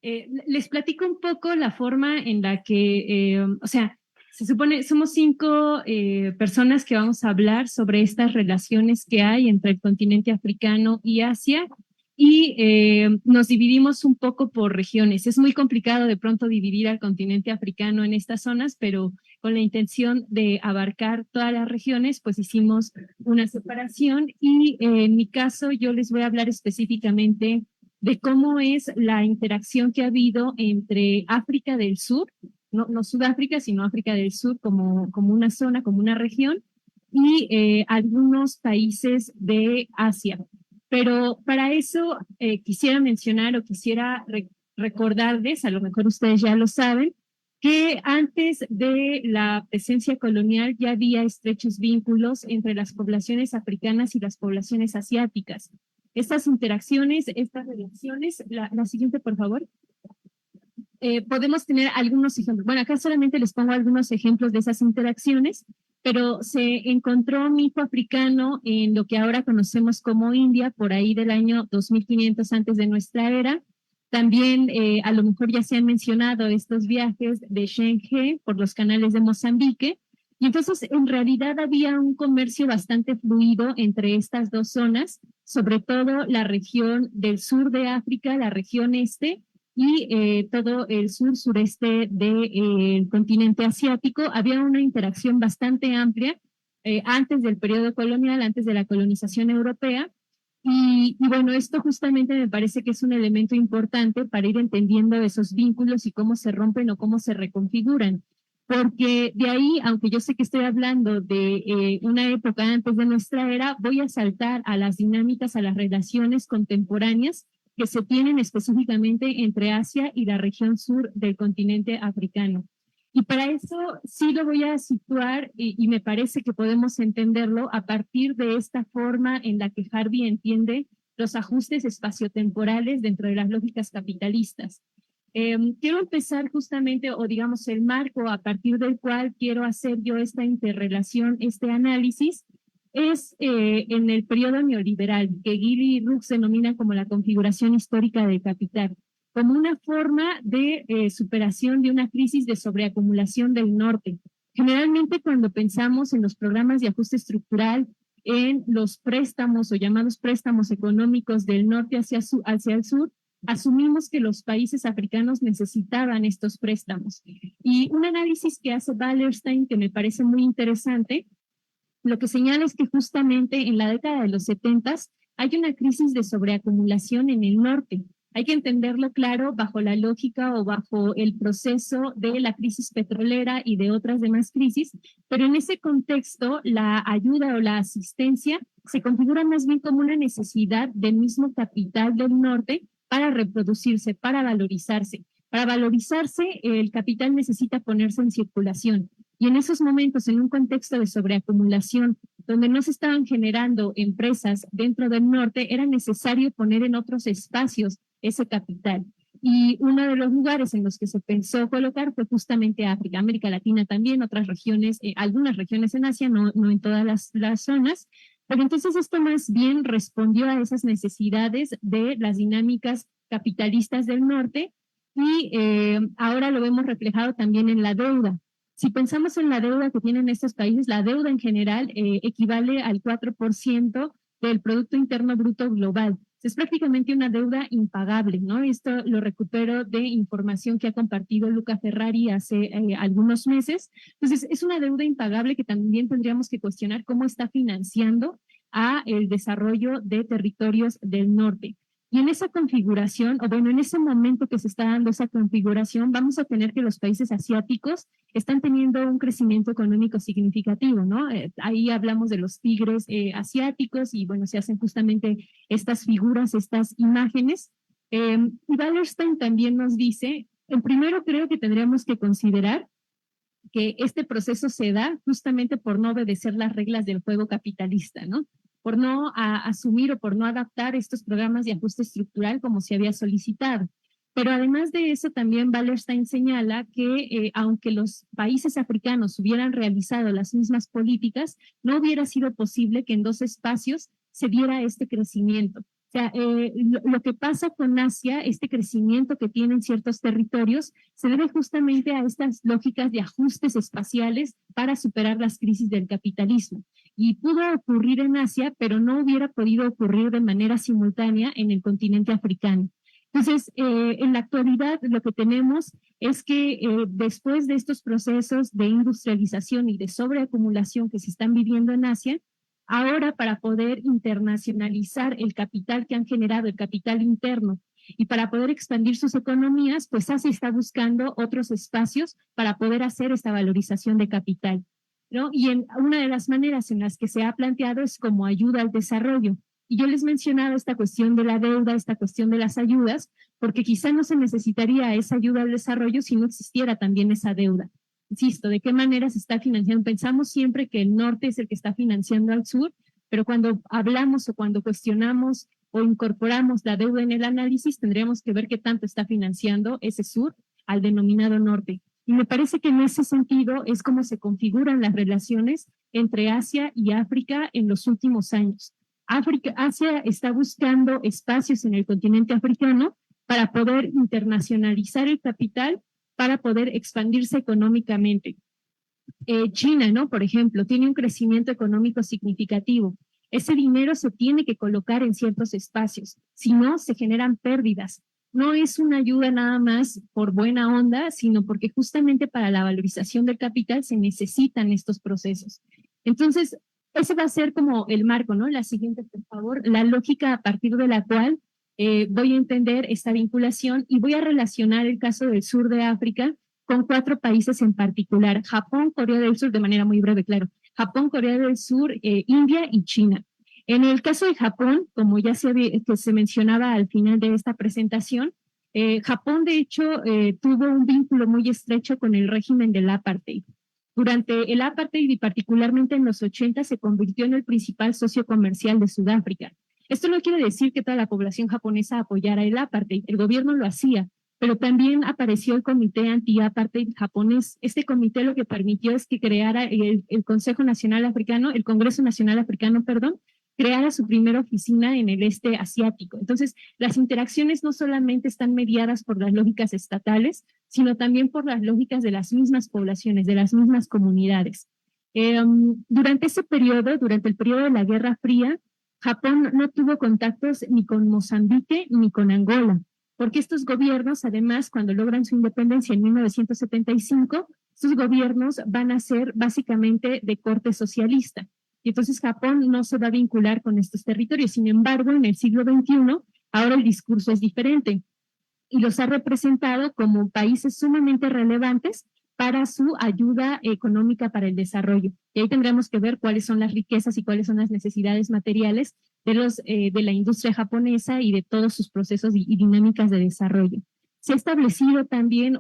Les platico un poco la forma en la que, o sea, se supone, somos cinco personas que vamos a hablar sobre estas relaciones que hay entre el continente africano y Asia y nos dividimos un poco por regiones. Es muy complicado de pronto dividir al continente africano en estas zonas, pero con la intención de abarcar todas las regiones, pues hicimos una separación y en mi caso yo les voy a hablar específicamente de cómo es la interacción que ha habido entre África del Sur, no Sudáfrica, sino África del Sur como una zona, como una región, y algunos países de Asia. Pero para eso quisiera mencionar o quisiera recordarles, a lo mejor ustedes ya lo saben, que antes de la presencia colonial ya había estrechos vínculos entre las poblaciones africanas y las poblaciones asiáticas. Estas interacciones, estas relaciones, la siguiente, por favor. Podemos tener algunos ejemplos. Bueno, acá solamente les pongo algunos ejemplos de esas interacciones, pero se encontró mito africano en lo que ahora conocemos como India, por ahí del año 2500 antes de nuestra era. También a lo mejor ya se han mencionado estos viajes de Shenhe por los canales de Mozambique. Y entonces en realidad había un comercio bastante fluido entre estas dos zonas, sobre todo la región del sur de África, la región este, y todo el sur-sureste del continente asiático. Había una interacción bastante amplia antes del periodo colonial, antes de la colonización europea. Y bueno, esto justamente me parece que es un elemento importante para ir entendiendo esos vínculos y cómo se rompen o cómo se reconfiguran. Porque de ahí, aunque yo sé que estoy hablando de una época antes de nuestra era, voy a saltar a las dinámicas, a las relaciones contemporáneas que se tienen específicamente entre Asia y la región sur del continente africano. Y para eso sí lo voy a situar y me parece que podemos entenderlo a partir de esta forma en la que Harvey entiende los ajustes espaciotemporales dentro de las lógicas capitalistas. Quiero empezar justamente, o digamos, el marco a partir del cual quiero hacer yo esta interrelación, este análisis, es en el periodo neoliberal, que Gili y Rooks denominan como la configuración histórica del capital, como una forma de superación de una crisis de sobreacumulación del norte. Generalmente cuando pensamos en los programas de ajuste estructural, en los préstamos o llamados préstamos económicos del norte hacia el sur, asumimos que los países africanos necesitaban estos préstamos. Y un análisis que hace Wallerstein, que me parece muy interesante, lo que señala es que justamente en la década de los 70 hay una crisis de sobreacumulación en el norte. Hay que entenderlo claro bajo la lógica o bajo el proceso de la crisis petrolera y de otras demás crisis, pero en ese contexto la ayuda o la asistencia se configura más bien como una necesidad del mismo capital del norte para reproducirse, para valorizarse. Para valorizarse, el capital necesita ponerse en circulación. Y en esos momentos, en un contexto de sobreacumulación, donde no se estaban generando empresas dentro del norte, era necesario poner en otros espacios ese capital. Y uno de los lugares en los que se pensó colocar fue justamente África, América Latina también, otras regiones, algunas regiones en Asia, no en todas las zonas. Pero entonces esto más bien respondió a esas necesidades de las dinámicas capitalistas del norte y ahora lo vemos reflejado también en la deuda. Si pensamos en la deuda que tienen estos países, la deuda en general equivale al 4% del Producto Interno Bruto Global. Es prácticamente una deuda impagable, ¿no? Esto lo recupero de información que ha compartido Luca Ferrari hace algunos meses. Entonces, es una deuda impagable que también tendríamos que cuestionar cómo está financiando a el desarrollo de territorios del norte. Y en esa configuración, o bueno, en ese momento que se está dando esa configuración, vamos a tener que los países asiáticos están teniendo un crecimiento económico significativo, ¿no? Ahí hablamos de los tigres asiáticos y bueno, se hacen justamente estas figuras, estas imágenes. Y Wallerstein también nos dice, en primero creo que tendríamos que considerar que este proceso se da justamente por no obedecer las reglas del juego capitalista, ¿no? Por no asumir o por no adaptar estos programas de ajuste estructural como se había solicitado. Pero además de eso, también Wallerstein señala que aunque los países africanos hubieran realizado las mismas políticas, no hubiera sido posible que en dos espacios se diera este crecimiento. sea, lo que pasa con Asia, este crecimiento que tienen ciertos territorios, se debe justamente a estas lógicas de ajustes espaciales para superar las crisis del capitalismo. Y pudo ocurrir en Asia, pero no hubiera podido ocurrir de manera simultánea en el continente africano. Entonces, en la actualidad lo que tenemos es que después de estos procesos de industrialización y de sobreacumulación que se están viviendo en Asia, ahora para poder internacionalizar el capital que han generado, el capital interno, y para poder expandir sus economías, pues Asia está buscando otros espacios para poder hacer esta valorización de capital, ¿no? Y una de las maneras en las que se ha planteado es como ayuda al desarrollo. Y yo les mencionaba esta cuestión de la deuda, esta cuestión de las ayudas, porque quizá no se necesitaría esa ayuda al desarrollo si no existiera también esa deuda. Insisto, ¿de qué manera se está financiando? Pensamos siempre que el norte es el que está financiando al sur, pero cuando hablamos o cuando cuestionamos o incorporamos la deuda en el análisis, tendríamos que ver qué tanto está financiando ese sur al denominado norte. Y me parece que en ese sentido es como se configuran las relaciones entre Asia y África en los últimos años. Asia está buscando espacios en el continente africano para poder internacionalizar el capital, para poder expandirse económicamente. China, ¿no? Por ejemplo, tiene un crecimiento económico significativo. Ese dinero se tiene que colocar en ciertos espacios, si no, se generan pérdidas. No es una ayuda nada más por buena onda, sino porque justamente para la valorización del capital se necesitan estos procesos. Entonces, ese va a ser como el marco, ¿no? La siguiente, por favor, la lógica a partir de la cual voy a entender esta vinculación y voy a relacionar el caso del sur de África con 4 países en particular: Japón, Corea del Sur, de manera muy breve, claro, Japón, Corea del Sur, India y China. En el caso de Japón, como ya se mencionaba al final de esta presentación, Japón de hecho tuvo un vínculo muy estrecho con el régimen del apartheid. Durante el apartheid y particularmente en los 80 se convirtió en el principal socio comercial de Sudáfrica. Esto no quiere decir que toda la población japonesa apoyara el apartheid, el gobierno lo hacía, pero también apareció el Comité Anti-Apartheid japonés. Este comité lo que permitió es que creara el Consejo Nacional Africano, el Congreso Nacional Africano, perdón, creara su primera oficina en el este asiático. Entonces, las interacciones no solamente están mediadas por las lógicas estatales, sino también por las lógicas de las mismas poblaciones, de las mismas comunidades. Durante ese periodo, durante el periodo de la Guerra Fría, Japón no tuvo contactos ni con Mozambique ni con Angola, porque estos gobiernos, además, cuando logran su independencia en 1975, sus gobiernos van a ser básicamente de corte socialista. Y entonces Japón no se va a vincular con estos territorios. Sin embargo, en el siglo XXI, ahora el discurso es diferente y los ha representado como países sumamente relevantes para su ayuda económica para el desarrollo. Y ahí tendremos que ver cuáles son las riquezas y cuáles son las necesidades materiales de la industria japonesa y de todos sus procesos y dinámicas de desarrollo. Se ha establecido también,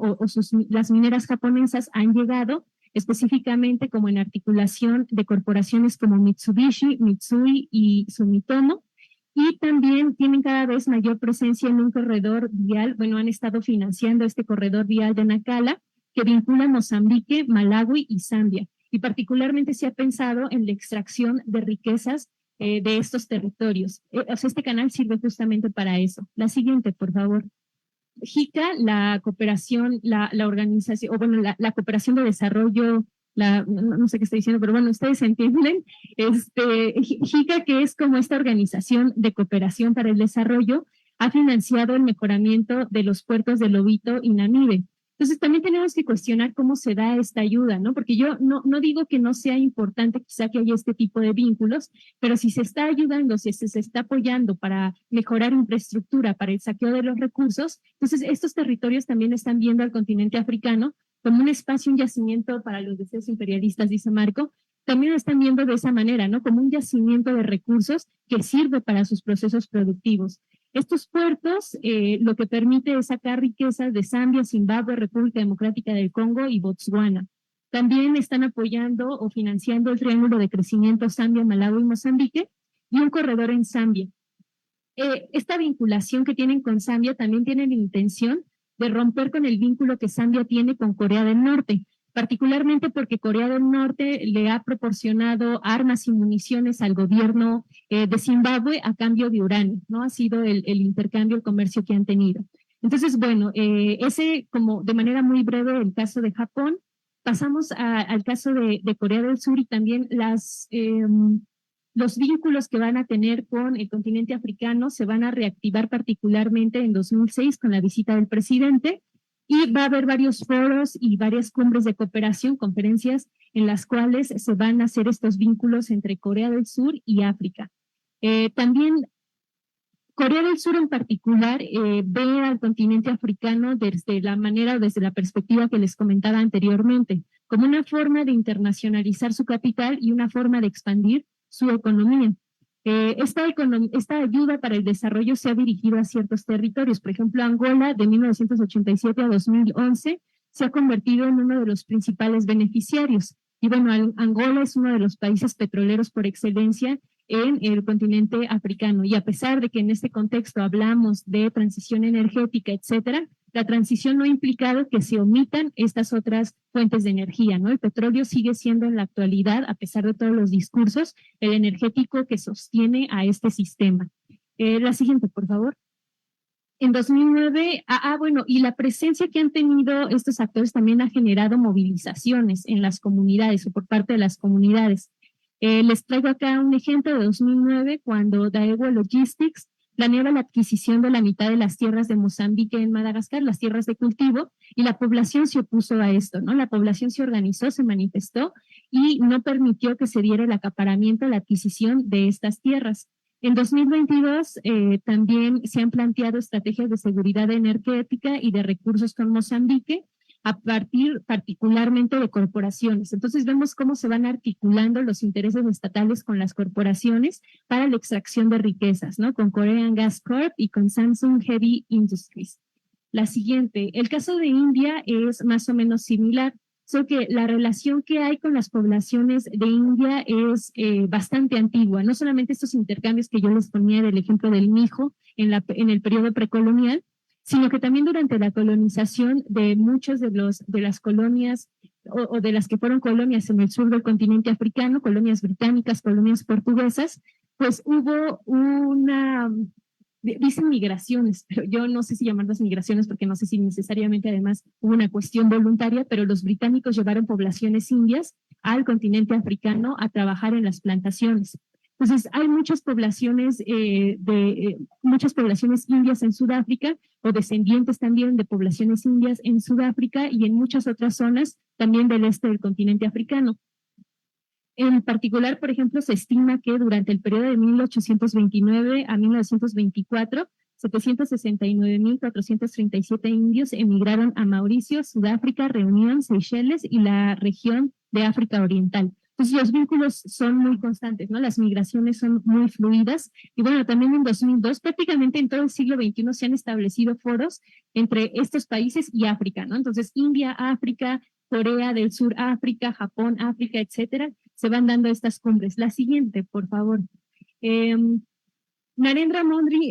las mineras japonesas han llegado específicamente como en articulación de corporaciones como Mitsubishi, Mitsui y Sumitomo, y también tienen cada vez mayor presencia en un corredor vial, bueno, han estado financiando este corredor vial de Nacala, que vincula Mozambique, Malawi y Zambia, y particularmente se ha pensado en la extracción de riquezas de estos territorios. O sea, este canal sirve justamente para eso. La siguiente, por favor. JICA, la cooperación, la organización, o bueno, la cooperación de desarrollo, no sé qué estoy diciendo, pero bueno, ustedes entienden, JICA, que es como esta organización de cooperación para el desarrollo, ha financiado el mejoramiento de los puertos de Lobito y Namibe. Entonces también tenemos que cuestionar cómo se da esta ayuda, ¿no? Porque yo no digo que no sea importante quizá que haya este tipo de vínculos, pero si se está ayudando, si se está apoyando para mejorar infraestructura, para el saqueo de los recursos, entonces estos territorios también están viendo al continente africano como un espacio, un yacimiento para los deseos imperialistas, dice Marco, también lo están viendo de esa manera, ¿no? Como un yacimiento de recursos que sirve para sus procesos productivos. Estos puertos lo que permite es sacar riquezas de Zambia, Zimbabue, República Democrática del Congo y Botswana. También están apoyando o financiando el triángulo de crecimiento Zambia, Malawi y Mozambique y un corredor en Zambia. Esta vinculación que tienen con Zambia también tienen la intención de romper con el vínculo que Zambia tiene con Corea del Norte. particularmente porque Corea del Norte le ha proporcionado armas y municiones al gobierno de Zimbabue a cambio de uranio, ¿no? Ha sido el intercambio, el comercio que han tenido. Entonces, bueno, ese como de manera muy breve el caso de Japón. Pasamos al caso de Corea del Sur y también los vínculos que van a tener con el continente africano se van a reactivar particularmente en 2006 con la visita del presidente y va a haber varios foros y varias cumbres de cooperación, conferencias en las cuales se van a hacer estos vínculos entre Corea del Sur y África. También Corea del Sur en particular ve al continente africano desde la manera, desde la perspectiva que les comentaba anteriormente, como una forma de internacionalizar su capital y una forma de expandir su economía. Esta ayuda para el desarrollo se ha dirigido a ciertos territorios. Por ejemplo, Angola de 1987 a 2011 se ha convertido en uno de los principales beneficiarios. Y bueno, Angola es uno de los países petroleros por excelencia en el continente africano. Y a pesar de que en este contexto hablamos de transición energética, etcétera, la transición no ha implicado que se omitan estas otras fuentes de energía, ¿no? El petróleo sigue siendo en la actualidad, a pesar de todos los discursos, el energético que sostiene a este sistema. La siguiente, por favor. En 2009, bueno, y la presencia que han tenido estos actores también ha generado movilizaciones en las comunidades o por parte de las comunidades. Les traigo acá un ejemplo de 2009, cuando Daewoo Logistics planeaba la adquisición de la mitad de las tierras de Mozambique en Madagascar, las tierras de cultivo, y la población se opuso a esto, ¿no? La población se organizó, se manifestó y no permitió que se diera el acaparamiento, la adquisición de estas tierras. En 2022 también se han planteado estrategias de seguridad energética y de recursos con Mozambique, a partir particularmente de corporaciones. Entonces vemos cómo se van articulando los intereses estatales con las corporaciones para la extracción de riquezas, ¿no? Con Korean Gas Corp y con Samsung Heavy Industries. La siguiente, el caso de India es más o menos similar, solo que la relación que hay con las poblaciones de India es bastante antigua, no solamente estos intercambios que yo les ponía del ejemplo del mijo en el periodo precolonial, sino que también durante la colonización de muchos de las colonias o de las que fueron colonias en el sur del continente africano, colonias británicas, colonias portuguesas, pues hubo dicen migraciones, pero yo no sé si llamarlas migraciones porque no sé si necesariamente además hubo una cuestión voluntaria, pero los británicos llevaron poblaciones indias al continente africano a trabajar en las plantaciones. Entonces, hay muchas poblaciones indias en Sudáfrica o descendientes también de poblaciones indias en Sudáfrica y en muchas otras zonas también del este del continente africano. En particular, por ejemplo, se estima que durante el periodo de 1829 a 1924, 769.437 indios emigraron a Mauricio, Sudáfrica, Reunión, Seychelles y la región de África Oriental. Entonces, los vínculos son muy constantes, ¿no? Las migraciones son muy fluidas. Y bueno, también en 2002, prácticamente en todo el siglo XXI se han establecido foros entre estos países y África, ¿no? Entonces, India, África, Corea del Sur, África, Japón, África, etcétera, se van dando estas cumbres. La siguiente, por favor. Narendra Modi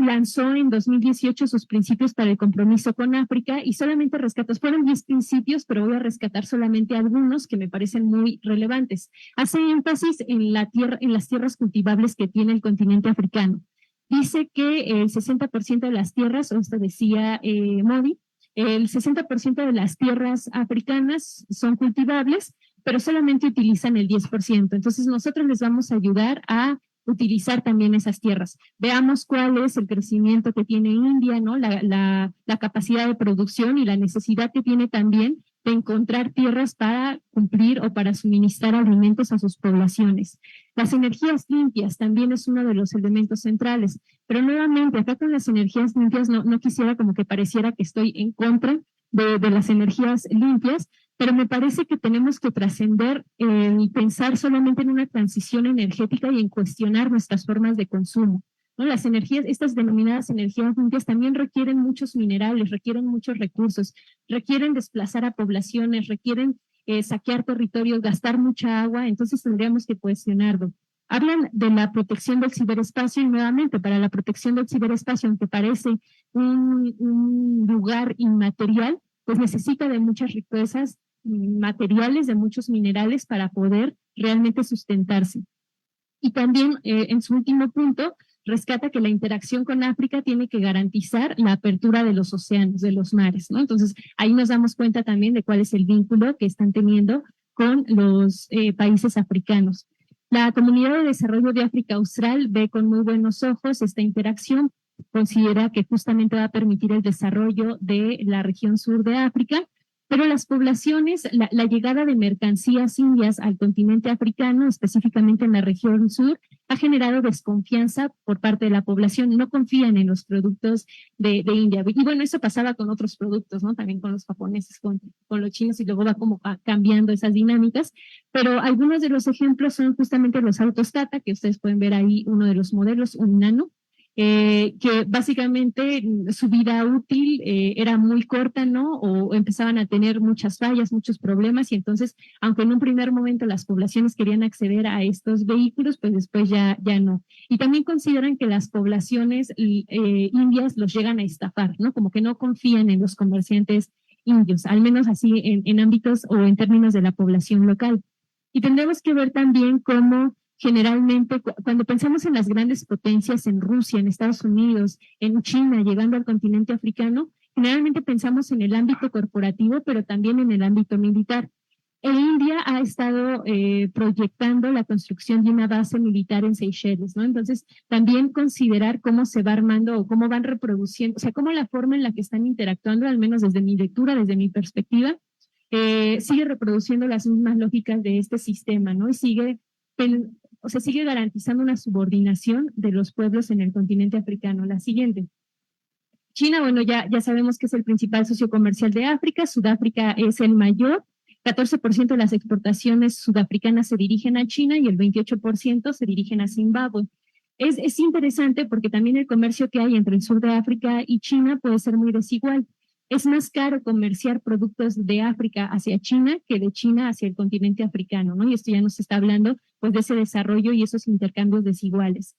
lanzó en 2018 sus principios para el compromiso con África y solamente fueron 10 principios, pero voy a rescatar solamente algunos que me parecen muy relevantes. Hace énfasis en las tierras cultivables que tiene el continente africano. Dice que el 60% de las tierras, o esto decía Modi, el 60% de las tierras africanas son cultivables, pero solamente utilizan el 10%. Entonces nosotros les vamos a ayudar a utilizar también esas tierras. Veamos cuál es el crecimiento que tiene India, ¿no? La capacidad de producción y la necesidad que tiene también de encontrar tierras para cumplir o para suministrar alimentos a sus poblaciones. Las energías limpias también es uno de los elementos centrales, pero nuevamente acá con las energías limpias no quisiera como que pareciera que estoy en contra de las energías limpias, pero me parece que tenemos que trascender y pensar solamente en una transición energética y en cuestionar nuestras formas de consumo, ¿no? Las energías, estas denominadas energías limpias también requieren muchos minerales, requieren muchos recursos, requieren desplazar a poblaciones, requieren saquear territorios, gastar mucha agua, entonces tendríamos que cuestionarlo. Hablan de la protección del ciberespacio y nuevamente para la protección del ciberespacio, aunque parece un lugar inmaterial, pues necesita de muchas riquezas materiales, de muchos minerales para poder realmente sustentarse. Y también, en su último punto, rescata que la interacción con África tiene que garantizar la apertura de los océanos, de los mares, ¿no? Entonces, ahí nos damos cuenta también de cuál es el vínculo que están teniendo con los países africanos. La Comunidad de Desarrollo de África Austral ve con muy buenos ojos esta interacción, considera que justamente va a permitir el desarrollo de la región sur de África, pero las poblaciones, la llegada de mercancías indias al continente africano, específicamente en la región sur, ha generado desconfianza por parte de la población. No confían en los productos de India. Y bueno, eso pasaba con otros productos, ¿no? También con los japoneses, con los chinos, y luego va como cambiando esas dinámicas. Pero algunos de los ejemplos son justamente los autos Tata, que ustedes pueden ver ahí uno de los modelos, un Nano, que básicamente su vida útil era muy corta, ¿no? O empezaban a tener muchas fallas, muchos problemas, y entonces, aunque en un primer momento las poblaciones querían acceder a estos vehículos, pues después ya no. Y también consideran que las poblaciones indias los llegan a estafar, ¿no? Como que no confían en los comerciantes indios, al menos así en ámbitos o en términos de la población local. Y tendremos que ver también cómo generalmente, cuando pensamos en las grandes potencias, en Rusia, en Estados Unidos, en China, llegando al continente africano, generalmente pensamos en el ámbito corporativo, pero también en el ámbito militar. India ha estado proyectando la construcción de una base militar en Seychelles, ¿no? Entonces, también considerar cómo se va armando o cómo van reproduciendo, o sea, cómo la forma en la que están interactuando, al menos desde mi lectura, desde mi perspectiva, sigue reproduciendo las mismas lógicas de este sistema, ¿no? Y sigue garantizando una subordinación de los pueblos en el continente africano. La siguiente. China, bueno, ya sabemos que es el principal socio comercial de África, Sudáfrica es el mayor, 14% de las exportaciones sudafricanas se dirigen a China y el 28% se dirigen a Zimbabue. Es interesante porque también el comercio que hay entre el sur de África y China puede ser muy desigual. Es más caro comerciar productos de África hacia China que de China hacia el continente africano, ¿no? Y esto ya nos está hablando pues de ese desarrollo y esos intercambios desiguales.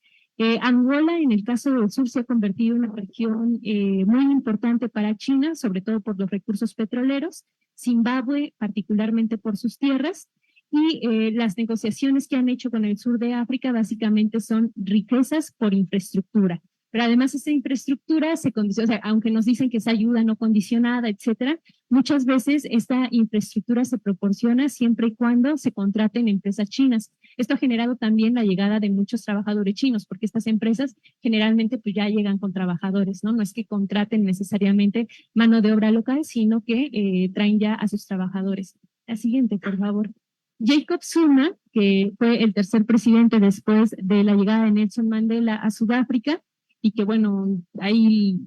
Angola, en el caso del sur, se ha convertido en una región muy importante para China, sobre todo por los recursos petroleros, Zimbabue, particularmente por sus tierras, y las negociaciones que han hecho con el sur de África básicamente son riquezas por infraestructura. Pero además esta infraestructura se condiciona, o sea, aunque nos dicen que es ayuda no condicionada, etcétera, muchas veces esta infraestructura se proporciona siempre y cuando se contraten empresas chinas. Esto ha generado también la llegada de muchos trabajadores chinos, porque estas empresas generalmente pues ya llegan con trabajadores, ¿no? No es que contraten necesariamente mano de obra local, sino que traen ya a sus trabajadores. La siguiente, por favor. Jacob Zuma, que fue el tercer presidente después de la llegada de Nelson Mandela a Sudáfrica, y que bueno, ahí,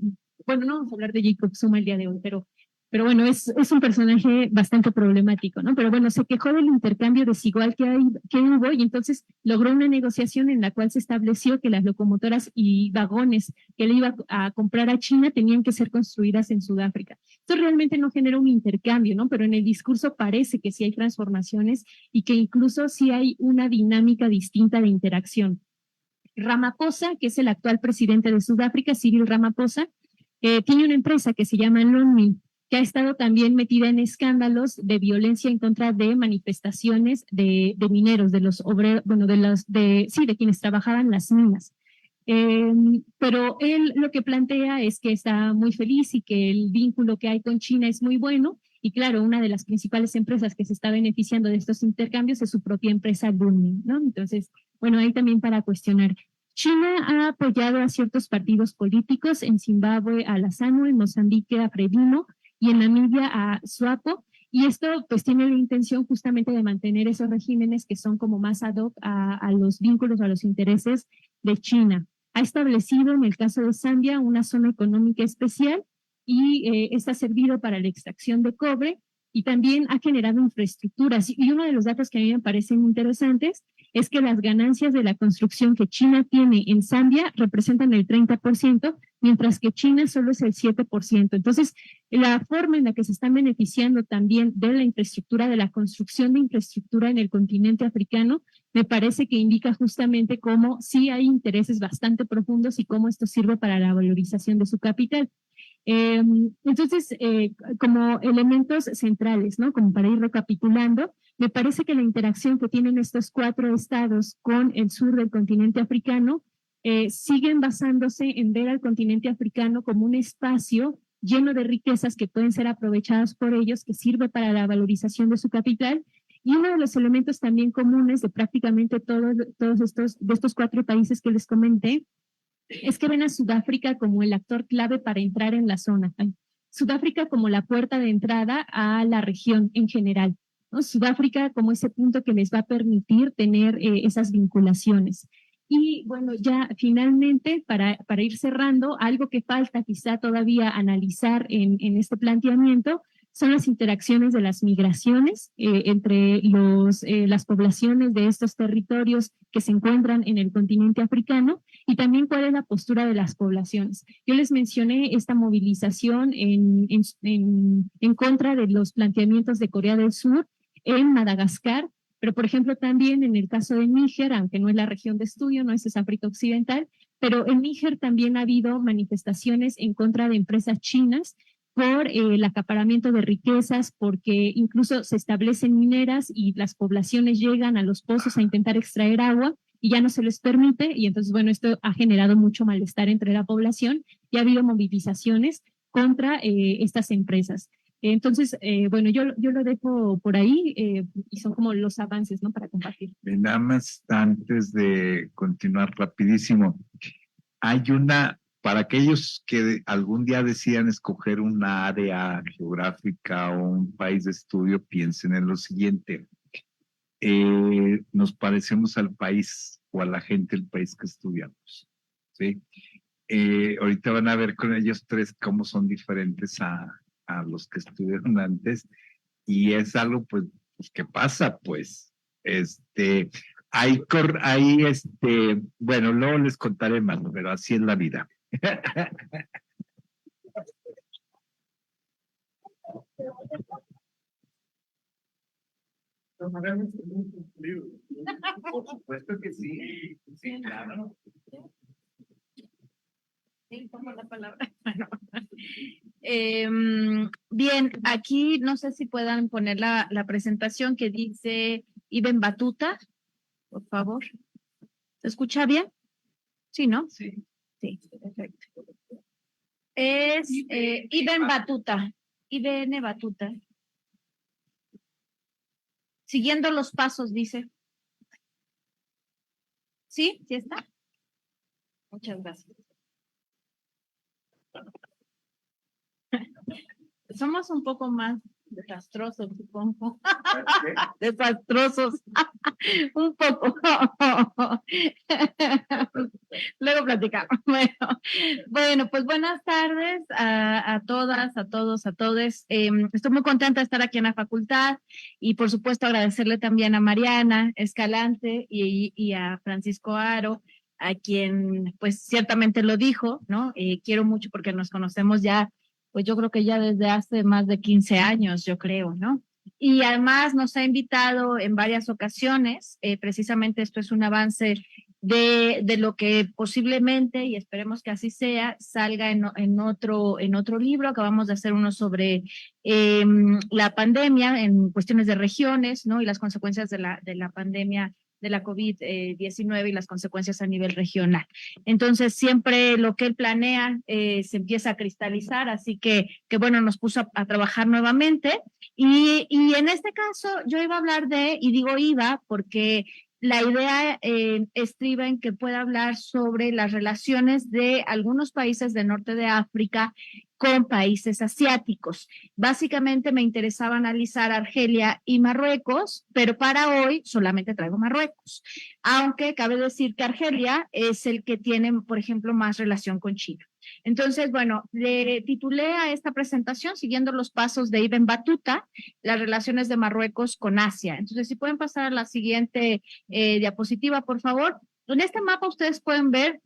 bueno, no vamos a hablar de Jacob Zuma el día de hoy, pero bueno, es un personaje bastante problemático, ¿no? Pero bueno, se quejó del intercambio desigual que hubo y entonces logró una negociación en la cual se estableció que las locomotoras y vagones que le iba a comprar a China tenían que ser construidas en Sudáfrica. Esto realmente no genera un intercambio, ¿no? Pero en el discurso parece que sí hay transformaciones y que incluso sí hay una dinámica distinta de interacción. Ramaphosa, que es el actual presidente de Sudáfrica, Cyril Ramaphosa, tiene una empresa que se llama Lonmin, que ha estado también metida en escándalos de violencia en contra de manifestaciones de mineros, de los obreros, bueno, de quienes trabajaban las minas. Pero él lo que plantea es que está muy feliz y que el vínculo que hay con China es muy bueno. Y claro, una de las principales empresas que se está beneficiando de estos intercambios es su propia empresa Lunmin, ¿no? Entonces, bueno, ahí también para cuestionar. China ha apoyado a ciertos partidos políticos, en Zimbabue a la ZANU, en Mozambique a Frelimo y en Namibia a SWAPO, y esto pues tiene la intención justamente de mantener esos regímenes que son como más ad hoc a los vínculos, a los intereses de China. Ha establecido en el caso de Zambia una zona económica especial y esta ha servido para la extracción de cobre y también ha generado infraestructuras. Y uno de los datos que a mí me parecen interesantes es que las ganancias de la construcción que China tiene en Zambia representan el 30%, mientras que China solo es el 7%. Entonces, la forma en la que se están beneficiando también de la infraestructura, de la construcción de infraestructura en el continente africano, me parece que indica justamente cómo sí hay intereses bastante profundos y cómo esto sirve para la valorización de su capital. Entonces, como elementos centrales, ¿no? Como para ir recapitulando, me parece que la interacción que tienen estos 4 estados con el sur del continente africano siguen basándose en ver al continente africano como un espacio lleno de riquezas que pueden ser aprovechadas por ellos, que sirve para la valorización de su capital. Y uno de los elementos también comunes de prácticamente todos de estos 4 países que les comenté es que ven a Sudáfrica como el actor clave para entrar en la zona. Sudáfrica como la puerta de entrada a la región en general, ¿no? Sudáfrica como ese punto que les va a permitir tener esas vinculaciones. Y bueno, ya finalmente, para ir cerrando, algo que falta quizá todavía analizar en este planteamiento son las interacciones de las migraciones entre las poblaciones de estos territorios que se encuentran en el continente africano y también cuál es la postura de las poblaciones. Yo les mencioné esta movilización en contra de los planteamientos de Corea del Sur en Madagascar, pero por ejemplo también en el caso de Níger, aunque no es la región de estudio, no es África Occidental, pero en Níger también ha habido manifestaciones en contra de empresas chinas por el acaparamiento de riquezas, porque incluso se establecen mineras y las poblaciones llegan a los pozos a intentar extraer agua y ya no se les permite, y entonces, bueno, esto ha generado mucho malestar entre la población y ha habido movilizaciones contra estas empresas. Entonces, bueno, yo lo dejo por ahí y son como los avances, ¿no? Para compartir. Nada más antes de continuar rapidísimo, hay para aquellos que algún día decidan escoger una área geográfica o un país de estudio, piensen en lo siguiente. Nos parecemos al país o a la gente del país que estudiamos, ¿sí? Ahorita van a ver con ellos 3 cómo son diferentes a los que estudiaron antes y es algo pues que pasa pues bueno, luego les contaré más, pero así es la vida. Por supuesto que sí, sí, claro. Sí, tomo la palabra. Bueno. Bien, aquí no sé si puedan poner la presentación que dice Ibn Batuta, por favor. ¿Se escucha bien? Sí, ¿no? Sí. Sí, perfecto. Es Ibn Batuta, Ibn Batuta. Siguiendo los pasos, dice. ¿Sí? ¿Sí está? Muchas gracias. Somos un poco más desastrosos, supongo. Desastrosos. Un poco. Luego platicamos. Bueno, pues buenas tardes a todas, a todos, a todes. Estoy muy contenta de estar aquí en la facultad y por supuesto agradecerle también a Mariana Escalante y a Francisco Aro, a quien pues ciertamente lo dijo, ¿no? Quiero mucho porque nos conocemos ya, pues yo creo que ya desde hace más de 15 años, yo creo, ¿no? Y además nos ha invitado en varias ocasiones, precisamente esto es un avance de lo que posiblemente, y esperemos que así sea, salga en otro libro. Acabamos de hacer uno sobre la pandemia en cuestiones de regiones, ¿no? Y las consecuencias de la pandemia de la COVID-19 y las consecuencias a nivel regional. Entonces, siempre lo que él planea se empieza a cristalizar, así que bueno, nos puso a trabajar nuevamente. Y en este caso, yo iba a hablar y digo iba, porque la idea estriba en que pueda hablar sobre las relaciones de algunos países del norte de África con países asiáticos. Básicamente me interesaba analizar Argelia y Marruecos, pero para hoy solamente traigo Marruecos, aunque cabe decir que Argelia es el que tiene, por ejemplo, más relación con China. Entonces, bueno, le titulé a esta presentación siguiendo los pasos de Ibn Batuta, las relaciones de Marruecos con Asia. Entonces, si pueden pasar a la siguiente diapositiva, por favor. En este mapa ustedes pueden ver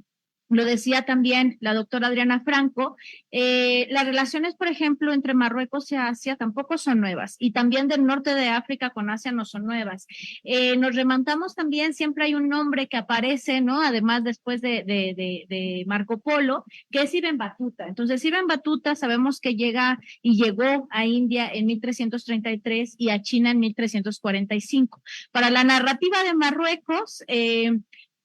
lo decía también la doctora Adriana Franco, las relaciones, por ejemplo, entre Marruecos y Asia tampoco son nuevas, y también del norte de África con Asia no son nuevas. Nos remontamos también, siempre hay un nombre que aparece, ¿no? Además, después de Marco Polo, que es Ibn Battuta. Entonces, Ibn Battuta sabemos que llegó a India en 1333 y a China en 1345. Para la narrativa de Marruecos,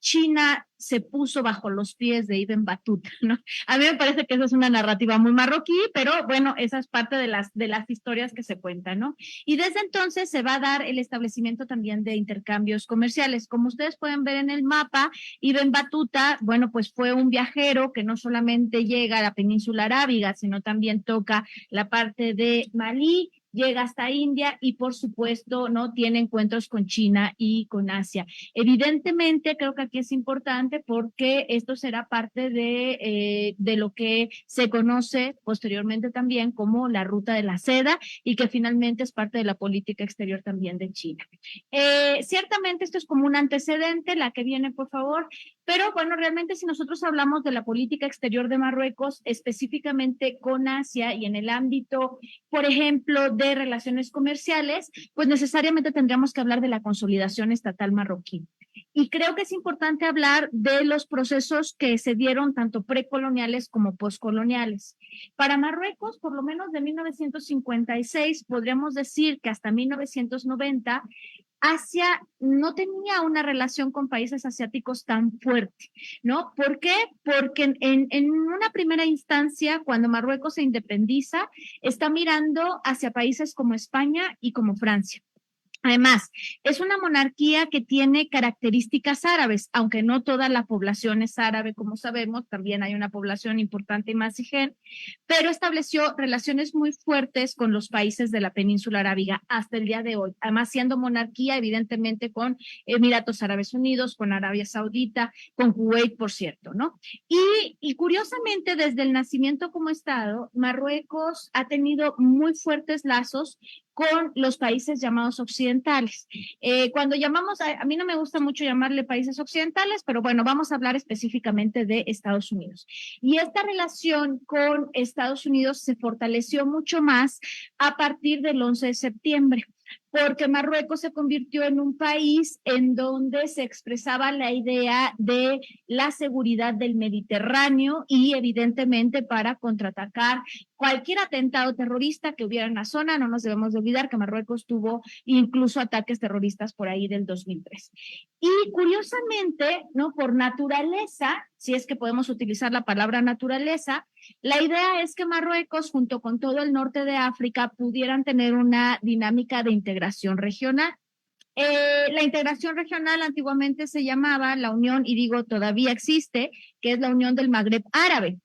China se puso bajo los pies de Ibn Battuta, ¿no? A mí me parece que esa es una narrativa muy marroquí, pero bueno, esa es parte de las historias que se cuentan, ¿no? Y desde entonces se va a dar el establecimiento también de intercambios comerciales. Como ustedes pueden ver en el mapa, Ibn Battuta, bueno, pues fue un viajero que no solamente llega a la península arábiga, sino también toca la parte de Malí, llega hasta India y por supuesto, ¿no? Tiene encuentros con China y con Asia. Evidentemente, creo que aquí es importante porque esto será parte de lo que se conoce posteriormente también como la ruta de la seda y que finalmente es parte de la política exterior también de China. Ciertamente esto es como un antecedente, la que viene, por favor, pero bueno, realmente si nosotros hablamos de la política exterior de Marruecos, específicamente con Asia y en el ámbito, por ejemplo, de relaciones comerciales, pues necesariamente tendríamos que hablar de la consolidación estatal marroquí. Y creo que es importante hablar de los procesos que se dieron tanto precoloniales como poscoloniales. Para Marruecos, por lo menos de 1956, podríamos decir que hasta 1990, Asia no tenía una relación con países asiáticos tan fuerte, ¿no? ¿Por qué? Porque en una primera instancia, cuando Marruecos se independiza, está mirando hacia países como España y como Francia. Además, es una monarquía que tiene características árabes, aunque no toda la población es árabe, como sabemos, también hay una población importante masijén, pero estableció relaciones muy fuertes con los países de la península arábiga hasta el día de hoy. Además, siendo monarquía, evidentemente, con Emiratos Árabes Unidos, con Arabia Saudita, con Kuwait, por cierto, ¿no? Y curiosamente, desde el nacimiento como Estado, Marruecos ha tenido muy fuertes lazos con los países llamados occidentales. Cuando llamamos, a mí no me gusta mucho llamarle países occidentales, pero bueno, vamos a hablar específicamente de Estados Unidos. Y esta relación con Estados Unidos se fortaleció mucho más a partir del 11 de septiembre, porque Marruecos se convirtió en un país en donde se expresaba la idea de la seguridad del Mediterráneo y evidentemente para contraatacar cualquier atentado terrorista que hubiera en la zona. No nos debemos de olvidar que Marruecos tuvo incluso ataques terroristas por ahí del 2003. Y curiosamente, ¿no? Por naturaleza, si es que podemos utilizar la palabra naturaleza, la idea es que Marruecos, junto con todo el norte de África, pudieran tener una dinámica de integración regional. La integración regional antiguamente se llamaba la Unión, y digo todavía existe, que es la Unión del Magreb Árabe.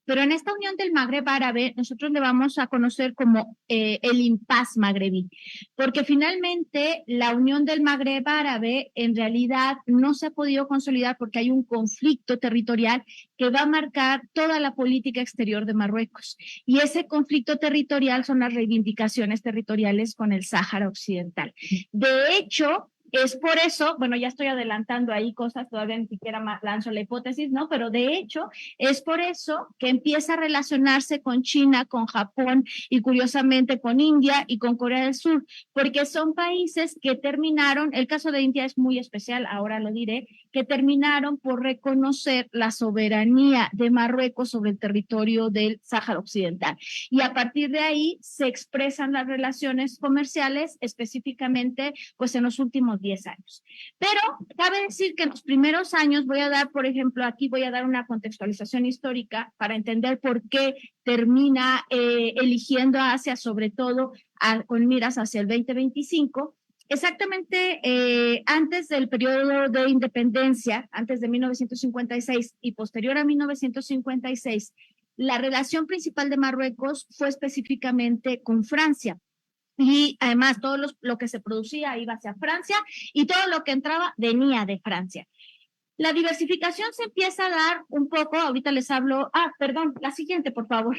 Pero en esta Unión del Magreb Árabe, nosotros le vamos a conocer como el impas magrebí, porque finalmente la Unión del Magreb Árabe en realidad no se ha podido consolidar porque hay un conflicto territorial que va a marcar toda la política exterior de Marruecos. Y ese conflicto territorial son las reivindicaciones territoriales con el Sáhara Occidental. De hecho, es por eso, bueno, ya estoy adelantando ahí cosas, todavía ni siquiera lanzo la hipótesis, ¿no? Pero de hecho, es por eso que empieza a relacionarse con China, con Japón y curiosamente con India y con Corea del Sur, porque son países que terminaron, el caso de India es muy especial, ahora lo diré, que terminaron por reconocer la soberanía de Marruecos sobre el territorio del Sáhara Occidental. Y a partir de ahí se expresan las relaciones comerciales, específicamente, pues en los últimos 10 años. Pero cabe decir que en los primeros años voy a dar, por ejemplo, aquí voy a dar una contextualización histórica para entender por qué termina eligiendo a Asia, sobre todo con miras hacia el 2025. Exactamente antes del periodo de independencia, antes de 1956 y posterior a 1956, la relación principal de Marruecos fue específicamente con Francia. Y además todo lo que se producía iba hacia Francia y todo lo que entraba venía de Francia. La diversificación se empieza a dar un poco, ahorita les hablo, perdón, la siguiente, por favor.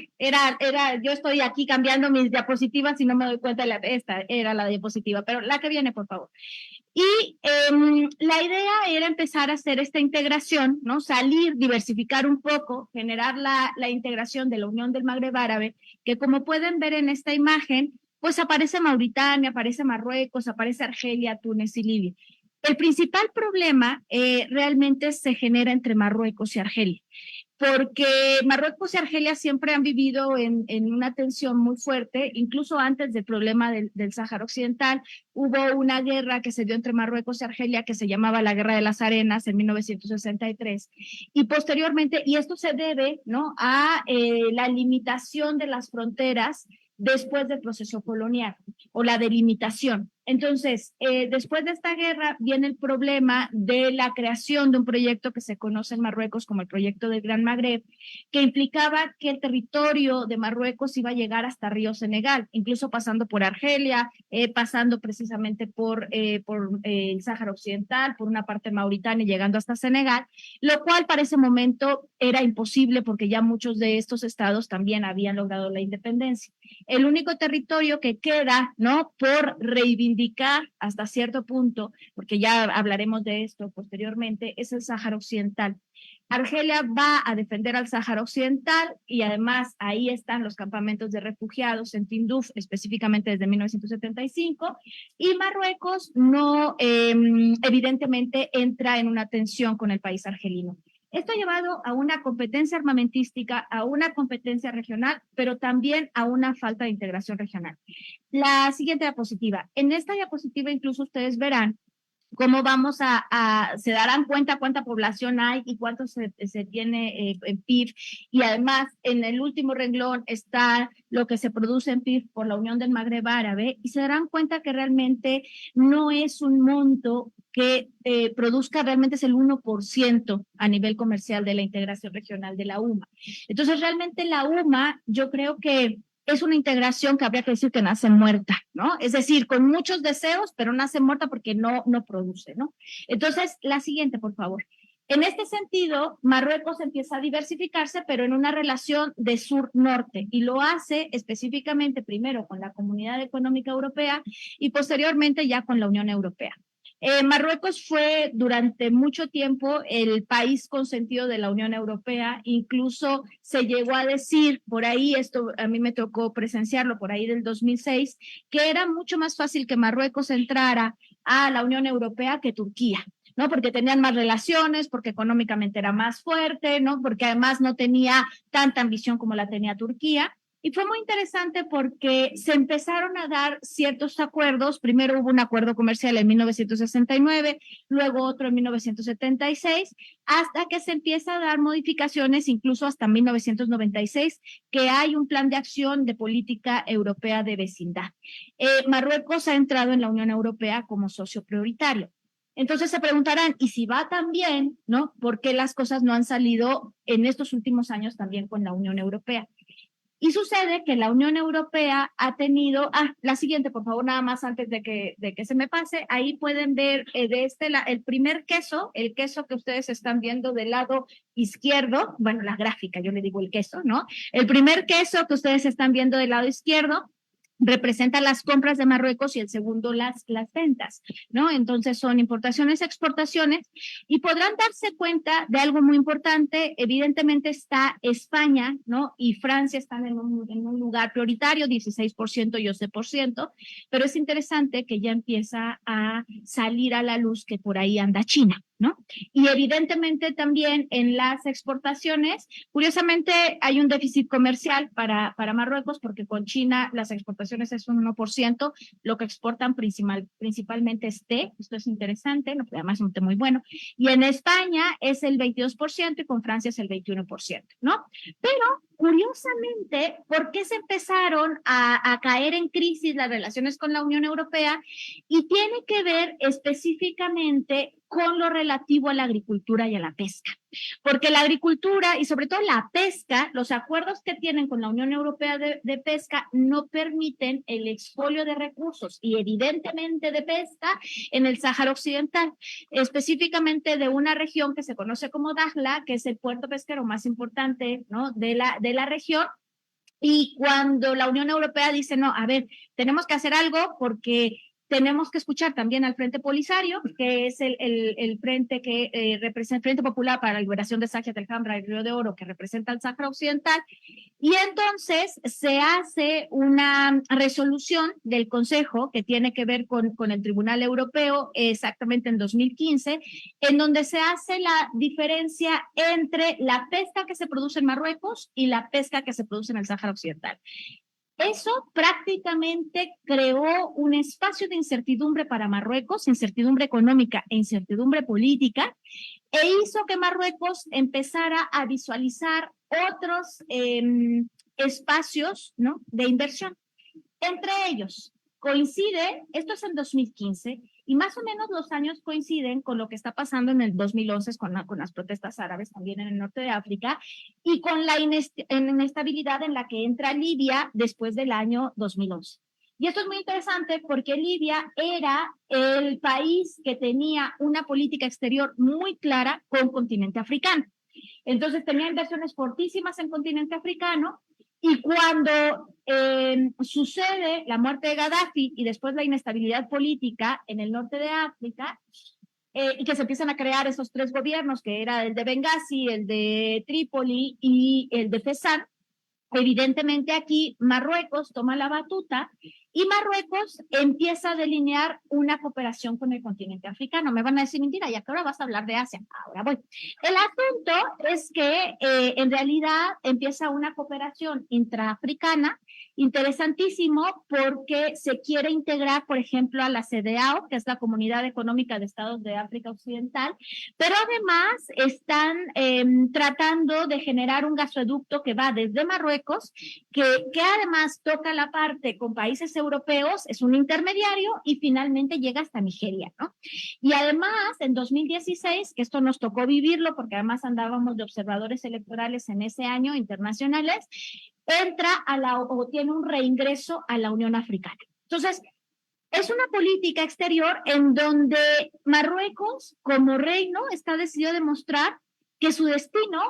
Yo estoy aquí cambiando mis diapositivas y no me doy cuenta, esta era la diapositiva, pero la que viene, por favor. Y la idea era empezar a hacer esta integración, ¿no? Salir, diversificar un poco, generar la integración de la Unión del Magreb Árabe, que como pueden ver en esta imagen, pues aparece Mauritania, aparece Marruecos, aparece Argelia, Túnez y Libia. El principal problema realmente se genera entre Marruecos y Argelia, porque Marruecos y Argelia siempre han vivido en una tensión muy fuerte, incluso antes del problema del Sáhara Occidental. Hubo una guerra que se dio entre Marruecos y Argelia que se llamaba la Guerra de las Arenas en 1963, y posteriormente, y esto se debe, ¿no?, a la limitación de las fronteras después del proceso colonial o la delimitación. Entonces, después de esta guerra viene el problema de la creación de un proyecto que se conoce en Marruecos como el proyecto del Gran Magreb, que implicaba que el territorio de Marruecos iba a llegar hasta Río Senegal, incluso pasando por Argelia, pasando precisamente por el Sáhara Occidental, por una parte de Mauritania y llegando hasta Senegal, lo cual para ese momento era imposible porque ya muchos de estos estados también habían logrado la independencia. El único territorio que queda, ¿no?, por reivindicar hasta cierto punto, porque ya hablaremos de esto posteriormente, es el Sáhara Occidental. Argelia va a defender al Sáhara Occidental y además ahí están los campamentos de refugiados en Tinduf, específicamente desde 1975, y Marruecos no, evidentemente entra en una tensión con el país argelino. Esto ha llevado a una competencia armamentística, a una competencia regional, pero también a una falta de integración regional. La siguiente diapositiva. En esta diapositiva incluso ustedes verán cómo se darán cuenta cuánta población hay y cuánto se tiene en PIB. Y además, en el último renglón está lo que se produce en PIB por la Unión del Magreb Árabe, y se darán cuenta que realmente no es un monto que produzca, realmente es el 1% a nivel comercial de la integración regional de la UMA. Entonces, realmente la UMA, yo creo que es una integración que habría que decir que nace muerta, ¿no? Es decir, con muchos deseos, pero nace muerta porque no produce, ¿no? Entonces, la siguiente, por favor. En este sentido, Marruecos empieza a diversificarse, pero en una relación de sur-norte, y lo hace específicamente primero con la Comunidad Económica Europea y posteriormente ya con la Unión Europea. Marruecos fue durante mucho tiempo el país consentido de la Unión Europea, incluso se llegó a decir por ahí, esto a mí me tocó presenciarlo por ahí del 2006, que era mucho más fácil que Marruecos entrara a la Unión Europea que Turquía, ¿no? Porque tenían más relaciones, porque económicamente era más fuerte, ¿no? Porque además no tenía tanta ambición como la tenía Turquía. Y fue muy interesante porque se empezaron a dar ciertos acuerdos. Primero hubo un acuerdo comercial en 1969, luego otro en 1976, hasta que se empieza a dar modificaciones, incluso hasta 1996, que hay un plan de acción de política europea de vecindad. Marruecos ha entrado en la Unión Europea como socio prioritario. Entonces se preguntarán, ¿y si va tan bien, ¿no? ¿Por qué las cosas no han salido en estos últimos años también con la Unión Europea? Y sucede que la Unión Europea ha tenido, la siguiente, por favor, nada más antes de que se me pase, ahí pueden ver el primer queso, el queso que ustedes están viendo del lado izquierdo, bueno, la gráfica, yo le digo el queso, ¿no? El primer queso que ustedes están viendo del lado izquierdo representa las compras de Marruecos y el segundo las ventas, ¿no? Entonces son importaciones, exportaciones, y podrán darse cuenta de algo muy importante. Evidentemente está España, ¿no? Y Francia están en un lugar prioritario, 16% y 11%, pero es interesante que ya empieza a salir a la luz que por ahí anda China, ¿no? Y evidentemente también en las exportaciones, curiosamente hay un déficit comercial para Marruecos porque con China las exportaciones es un 1%, lo que exportan principalmente es té, esto es interesante, ¿no? Además es un té muy bueno, y en España es el 22% y con Francia es el 21%, ¿no? Pero curiosamente, ¿por qué se empezaron a caer en crisis las relaciones con la Unión Europea? Y tiene que ver específicamente con lo relativo a la agricultura y a la pesca. porque la agricultura y sobre todo la pesca, los acuerdos que tienen con la Unión Europea de pesca no permiten el expolio de recursos y evidentemente de pesca en el Sáhara Occidental, específicamente de una región que se conoce como Dakhla, que es el puerto pesquero más importante, ¿no?, de la región. Y cuando la Unión Europea dice, no, a ver, tenemos que hacer algo porque tenemos que escuchar también al Frente Polisario, que es el frente que representa el Frente Popular para la Liberación de Sáhara del Hamra y Río de Oro, que representa el Sáhara Occidental, y entonces se hace una resolución del Consejo que tiene que ver con el Tribunal Europeo, exactamente en 2015, en donde se hace la diferencia entre la pesca que se produce en Marruecos y la pesca que se produce en el Sáhara Occidental. Eso prácticamente creó un espacio de incertidumbre para Marruecos, incertidumbre económica e incertidumbre política, e hizo que Marruecos empezara a visualizar otros espacios, ¿no?, de inversión. Entre ellos, coincide, esto es en 2015, y más o menos los años coinciden con lo que está pasando en el 2011 con las protestas árabes también en el norte de África y con la inestabilidad en la que entra Libia después del año 2011. Y esto es muy interesante porque Libia era el país que tenía una política exterior muy clara con continente africano. Entonces tenía inversiones fortísimas en continente africano. Y cuando sucede la muerte de Gaddafi y después la inestabilidad política en el norte de África, y que se empiezan a crear esos tres gobiernos, que era el de Benghazi, el de Trípoli y el de Fezzan, evidentemente aquí Marruecos toma la batuta y Marruecos empieza a delinear una cooperación con el continente africano. Me van a decir, mentira, ¿y a qué hora vas a hablar de Asia? Ahora voy. El asunto es que en realidad empieza una cooperación intraafricana interesantísimo porque se quiere integrar, por ejemplo, a la CEDEAO, que es la Comunidad Económica de Estados de África Occidental, pero además están tratando de generar un gasoducto que va desde Marruecos, que además toca la parte con países europeos, es un intermediario y finalmente llega hasta Nigeria, ¿no? Y además, en 2016, que esto nos tocó vivirlo porque además andábamos de observadores electorales en ese año internacionales, entra o tiene un reingreso a la Unión Africana. Entonces, es una política exterior en donde Marruecos, como reino, está decidido a demostrar que su destino,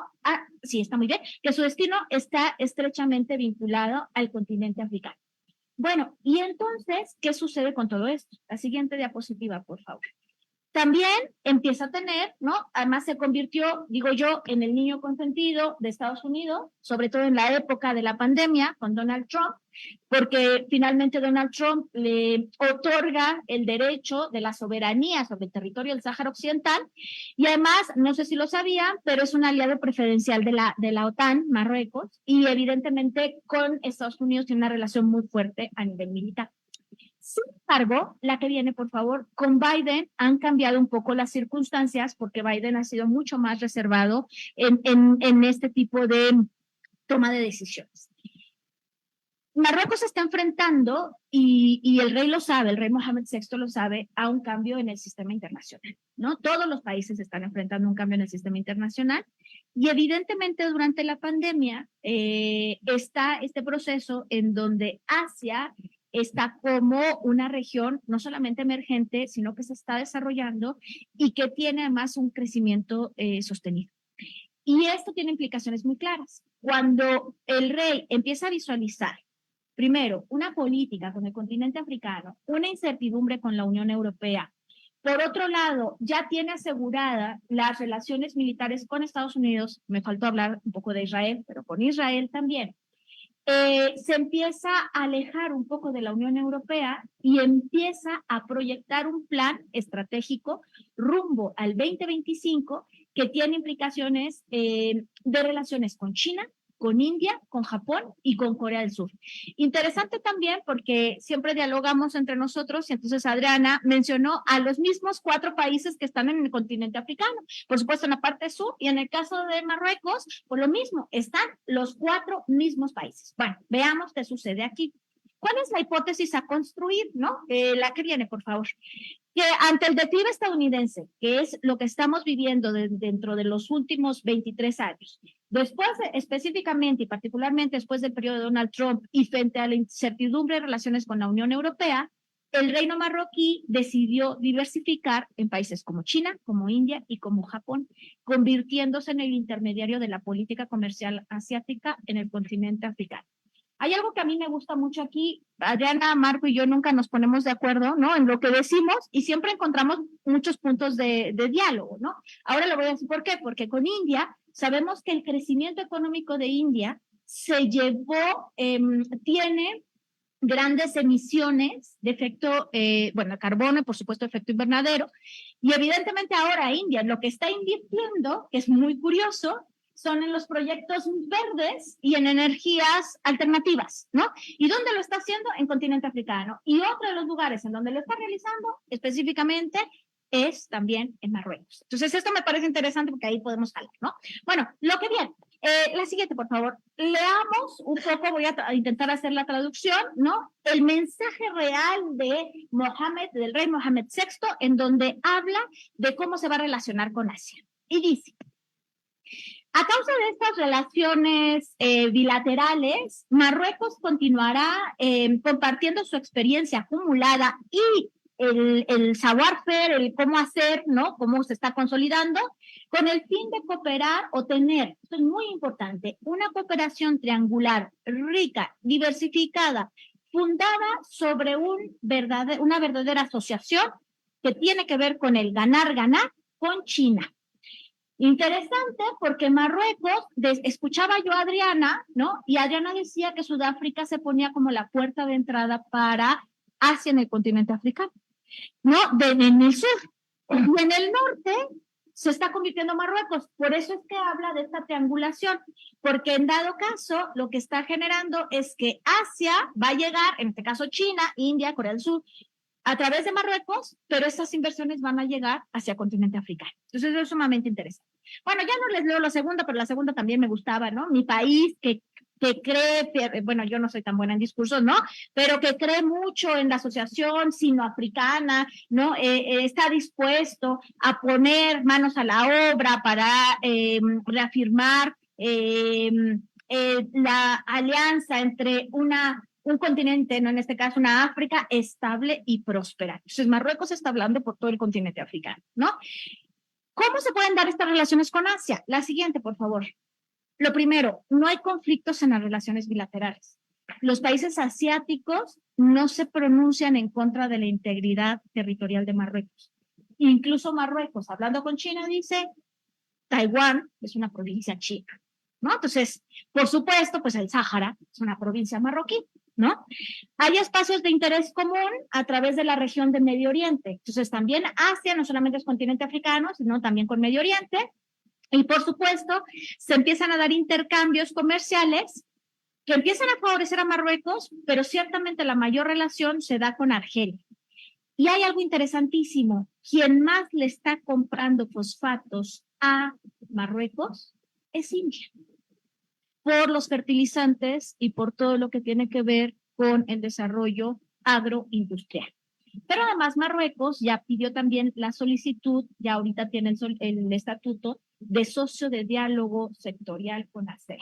sí, está muy bien, que su destino está estrechamente vinculado al continente africano. Bueno, y entonces, ¿qué sucede con todo esto? La siguiente diapositiva, por favor. También empieza a tener, ¿no? Además se convirtió, digo yo, en el niño consentido de Estados Unidos, sobre todo en la época de la pandemia con Donald Trump, porque finalmente Donald Trump le otorga el derecho de la soberanía sobre el territorio del Sáhara Occidental y además, no sé si lo sabían, pero es un aliado preferencial de la OTAN, Marruecos, y evidentemente con Estados Unidos tiene una relación muy fuerte a nivel militar. Sin embargo, la que viene, por favor, con Biden han cambiado un poco las circunstancias porque Biden ha sido mucho más reservado en este tipo de toma de decisiones. Marruecos se está enfrentando, y el rey lo sabe, el rey Mohammed VI lo sabe, a un cambio en el sistema internacional, ¿no? Todos los países están enfrentando un cambio en el sistema internacional y evidentemente durante la pandemia está este proceso en donde Asia está como una región no solamente emergente, sino que se está desarrollando y que tiene además un crecimiento sostenido. Y esto tiene implicaciones muy claras. Cuando el rey empieza a visualizar, primero, una política con el continente africano, una incertidumbre con la Unión Europea, por otro lado, ya tiene asegurada las relaciones militares con Estados Unidos, me faltó hablar un poco de Israel, pero con Israel también, se empieza a alejar un poco de la Unión Europea y empieza a proyectar un plan estratégico rumbo al 2025 que tiene implicaciones de relaciones con China, con India, con Japón y con Corea del Sur. Interesante también porque siempre dialogamos entre nosotros y entonces Adriana mencionó a los mismos 4 países que están en el continente africano, por supuesto en la parte sur, y en el caso de Marruecos, por lo mismo, están los 4 mismos países. Bueno, veamos qué sucede aquí. ¿Cuál es la hipótesis a construir, no? La que viene, por favor. que ante el declive estadounidense, que es lo que estamos viviendo dentro de los últimos 23 años, después específicamente y particularmente después del periodo de Donald Trump y frente a la incertidumbre de relaciones con la Unión Europea, el reino marroquí decidió diversificar en países como China, como India y como Japón, convirtiéndose en el intermediario de la política comercial asiática en el continente africano. Hay algo que a mí me gusta mucho aquí, Adriana, Marco y yo nunca nos ponemos de acuerdo, ¿no? En lo que decimos y siempre encontramos muchos puntos de diálogo, ¿no? Ahora le voy a decir por qué, porque con India sabemos que el crecimiento económico de India se llevó, tiene grandes emisiones de efecto, bueno, carbono, por supuesto, efecto invernadero, y evidentemente ahora India lo que está invirtiendo, que es muy curioso, son en los proyectos verdes y en energías alternativas, ¿no? ¿Y dónde lo está haciendo? En continente africano. Y otro de los lugares en donde lo está realizando específicamente es también en Marruecos. Entonces, esto me parece interesante porque ahí podemos hablar, ¿no? Bueno, lo que viene. La siguiente, por favor. Leamos un poco, voy a intentar hacer la traducción, ¿no? El mensaje real de Mohammed, del rey Mohammed VI, en donde habla de cómo se va a relacionar con Asia. Y dice, a causa de estas relaciones bilaterales, Marruecos continuará compartiendo su experiencia acumulada y el savoir-faire, el cómo hacer, ¿no? Cómo se está consolidando, con el fin de cooperar o tener, esto es muy importante, una cooperación triangular rica, diversificada, fundada sobre una verdadera asociación que tiene que ver con el ganar-ganar con China. Interesante porque Marruecos, escuchaba yo a Adriana, ¿no? Y Adriana decía que Sudáfrica se ponía como la puerta de entrada para Asia en el continente africano, ¿no? En el sur. Y en el norte se está convirtiendo Marruecos. Por eso es que habla de esta triangulación, porque en dado caso lo que está generando es que Asia va a llegar, en este caso China, India, Corea del Sur, a través de Marruecos, pero estas inversiones van a llegar hacia el continente africano. Entonces, eso es sumamente interesante. Bueno, ya no les leo la segunda, pero la segunda también me gustaba, ¿no? Mi país, que cree, bueno, yo no soy tan buena en discursos, ¿no? Pero que cree mucho en la asociación sinoafricana, ¿no? Está dispuesto a poner manos a la obra para reafirmar la alianza entre un continente, no en este caso una África estable y próspera. Entonces Marruecos está hablando por todo el continente africano, ¿no? ¿Cómo se pueden dar estas relaciones con Asia? La siguiente, por favor. Lo primero, no hay conflictos en las relaciones bilaterales. Los países asiáticos no se pronuncian en contra de la integridad territorial de Marruecos. Incluso Marruecos, hablando con China, dice, Taiwán es una provincia china, ¿no? Entonces, por supuesto, pues el Sáhara es una provincia marroquí, ¿no? Hay espacios de interés común a través de la región del Medio Oriente. Entonces, también Asia no solamente es continente africano, sino también con Medio Oriente. Y, por supuesto, se empiezan a dar intercambios comerciales que empiezan a favorecer a Marruecos, pero ciertamente la mayor relación se da con Argelia. Y hay algo interesantísimo. Quien más le está comprando fosfatos a Marruecos es India, por los fertilizantes y por todo lo que tiene que ver con el desarrollo agroindustrial. Pero además Marruecos ya pidió también la solicitud, ya ahorita tiene el estatuto de socio de diálogo sectorial con ASEAN,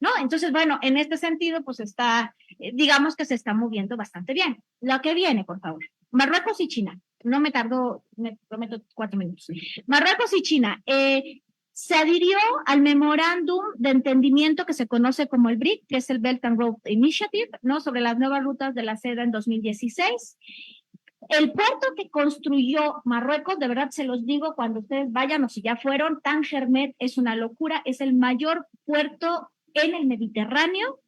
¿no? Entonces, bueno, en este sentido, pues está, digamos que se está moviendo bastante bien. Lo que viene, por favor. Marruecos y China. No me tardó, me prometo 4 minutos. Marruecos y China. Se adhirió al memorándum de entendimiento que se conoce como el BRIC, que es el Belt and Road Initiative, ¿no? Sobre las nuevas rutas de la seda en 2016. El puerto que construyó Marruecos, de verdad se los digo cuando ustedes vayan o si ya fueron, Tangermet es una locura, es el mayor puerto en el Mediterráneo.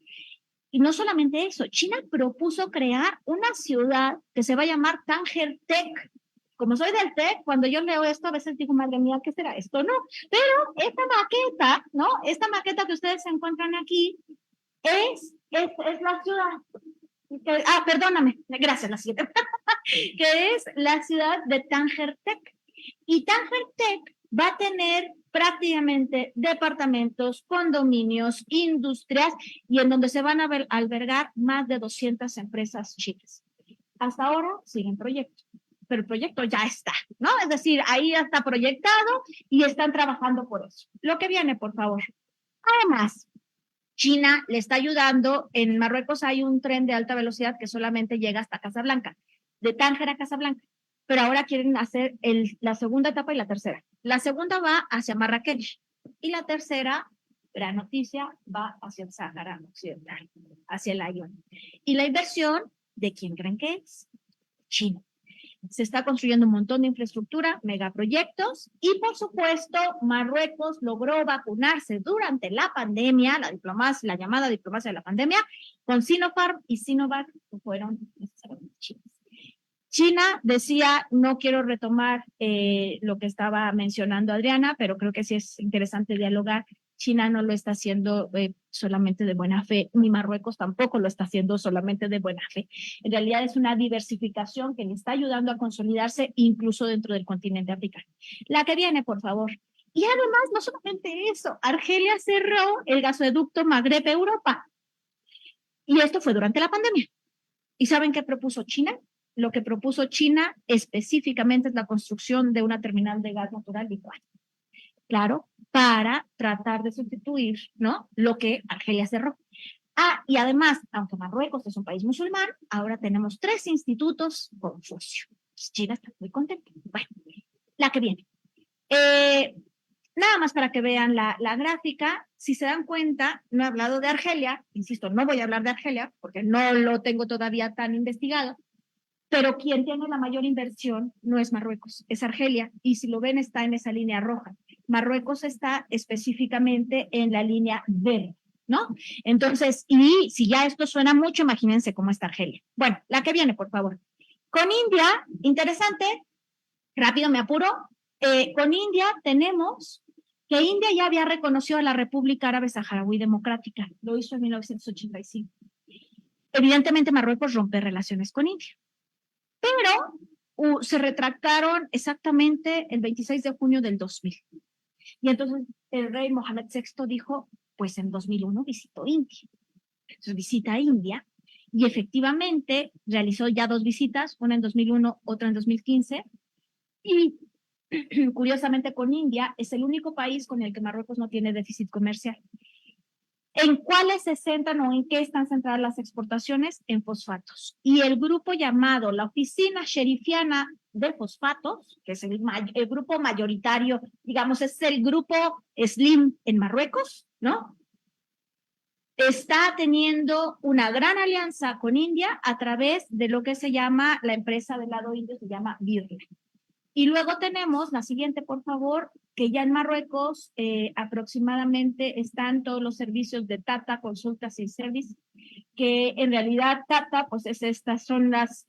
Y no solamente eso, China propuso crear una ciudad que se va a llamar Tanger Tech. Como soy del TEC, cuando yo leo esto, a veces digo, madre mía, ¿qué será esto? No, pero esta maqueta, ¿no? Esta maqueta que ustedes se encuentran aquí es la ciudad. Perdóname, gracias, la siguiente. Que es la ciudad de Tanger Tech. Y Tanger Tech va a tener prácticamente departamentos, condominios, industrias, y en donde se van a albergar más de 200 empresas chinas. Hasta ahora siguen proyectos. pero el proyecto ya está, ¿no? Es decir, ahí ya está proyectado y están trabajando por eso. Lo que viene, por favor. Además, China le está ayudando. En Marruecos hay un tren de alta velocidad que solamente llega hasta Casablanca, de Tánger a Casablanca, pero ahora quieren hacer la segunda etapa y la tercera. La segunda va hacia Marrakech y la tercera, gran noticia, va hacia el Sáhara Occidental, hacia el Lyon. Y la inversión, ¿de quién creen que es? China. Se está construyendo un montón de infraestructura, megaproyectos, y por supuesto, Marruecos logró vacunarse durante la pandemia, la llamada diplomacia de la pandemia, con Sinopharm y Sinovac, que fueron necesariamente chinos. China decía, no quiero retomar lo que estaba mencionando Adriana, pero creo que sí es interesante dialogar. China no lo está haciendo solamente de buena fe, ni Marruecos tampoco lo está haciendo solamente de buena fe. En realidad es una diversificación que le está ayudando a consolidarse incluso dentro del continente africano. La que viene, por favor. Y además, no solamente eso, Argelia cerró el gasoducto Magreb-Europa. Y esto fue durante la pandemia. ¿Y saben qué propuso China? Lo que propuso China específicamente es la construcción de una terminal de gas natural licuado. Claro, para tratar de sustituir, ¿no?, lo que Argelia cerró. Y además, aunque Marruecos es un país musulmán, ahora tenemos 3 institutos Confucio. China está muy contenta. Bueno, la que viene. Nada más para que vean la gráfica, si se dan cuenta, no he hablado de Argelia, insisto, no voy a hablar de Argelia porque no lo tengo todavía tan investigado, pero quien tiene la mayor inversión no es Marruecos, es Argelia, y si lo ven está en esa línea roja. Marruecos está específicamente en la línea verde, ¿no? Entonces, y si ya esto suena mucho, imagínense cómo está Argelia. Bueno, la que viene, por favor. Con India, interesante, rápido me apuro, con India tenemos que India ya había reconocido a la República Árabe Saharaui Democrática, lo hizo en 1985. Evidentemente Marruecos rompe relaciones con India, pero se retractaron exactamente el 26 de junio del 2000. Y entonces el rey Mohammed VI dijo, pues en 2001 visitó India. Entonces visita a India y efectivamente realizó ya 2 visitas, una en 2001, otra en 2015, y curiosamente con India es el único país con el que Marruecos no tiene déficit comercial. ¿En cuáles se centran o en qué están centradas las exportaciones? En fosfatos. Y el grupo llamado la Oficina Sherifiana de Fosfatos, que es el grupo mayoritario, digamos, es el grupo SLIM en Marruecos, ¿no? Está teniendo una gran alianza con India a través de lo que se llama, la empresa del lado indio se llama Birla. Y luego tenemos la siguiente, por favor, que ya en Marruecos aproximadamente están todos los servicios de Tata Consultas y Service, que en realidad Tata, pues estas son las,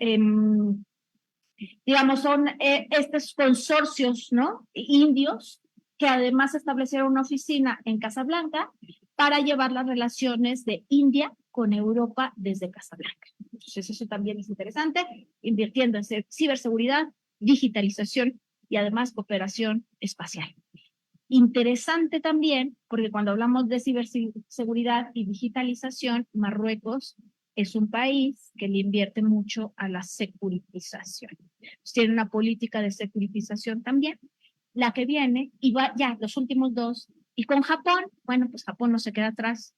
digamos, son estos consorcios, ¿no?, indios, que además establecieron una oficina en Casablanca para llevar las relaciones de India con Europa desde Casablanca. Entonces eso también es interesante, invirtiendo en ciberseguridad, digitalización y además cooperación espacial. Interesante también, porque cuando hablamos de ciberseguridad y digitalización, Marruecos es un país que le invierte mucho a la securitización. Pues tiene una política de securitización también, la que viene, y va ya los últimos 2, y con Japón, bueno, pues Japón no se queda atrás.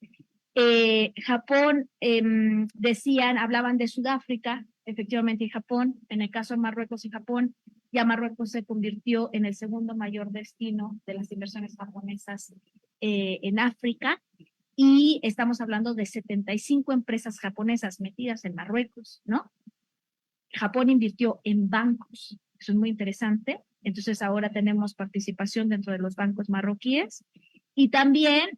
Japón, hablaban de Sudáfrica, efectivamente, y Japón, en el caso de Marruecos y Japón, ya Marruecos se convirtió en el segundo mayor destino de las inversiones japonesas en África, y estamos hablando de 75 empresas japonesas metidas en Marruecos, ¿no? Japón invirtió en bancos, eso es muy interesante, entonces ahora tenemos participación dentro de los bancos marroquíes. Y también,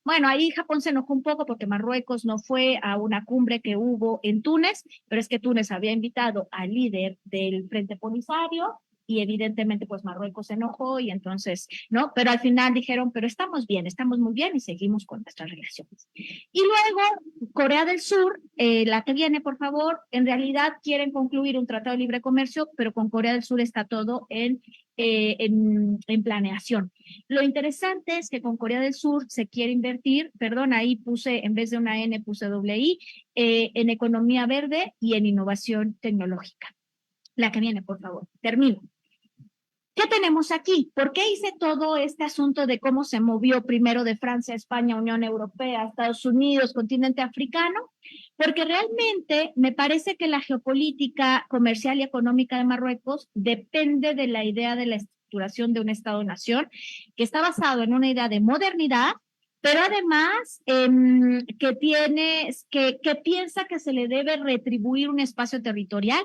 bueno, ahí Japón se enojó un poco porque Marruecos no fue a una cumbre que hubo en Túnez, pero es que Túnez había invitado al líder del Frente Polisario y evidentemente pues Marruecos se enojó y entonces, ¿no? Pero al final dijeron, pero estamos bien, estamos muy bien y seguimos con nuestras relaciones. Y luego, Corea del Sur, la que viene, por favor, en realidad quieren concluir un tratado de libre comercio, pero con Corea del Sur está todo en planeación. Lo interesante es que con Corea del Sur se quiere invertir, perdón, ahí puse, en vez de una N, puse doble I, en economía verde y en innovación tecnológica. La que viene, por favor. Termino. ¿Qué tenemos aquí? ¿Por qué hice todo este asunto de cómo se movió primero de Francia, España, Unión Europea, Estados Unidos, continente africano? Porque realmente me parece que la geopolítica comercial y económica de Marruecos depende de la idea de la estructuración de un Estado-nación que está basado en una idea de modernidad, pero además que piensa que se le debe retribuir un espacio territorial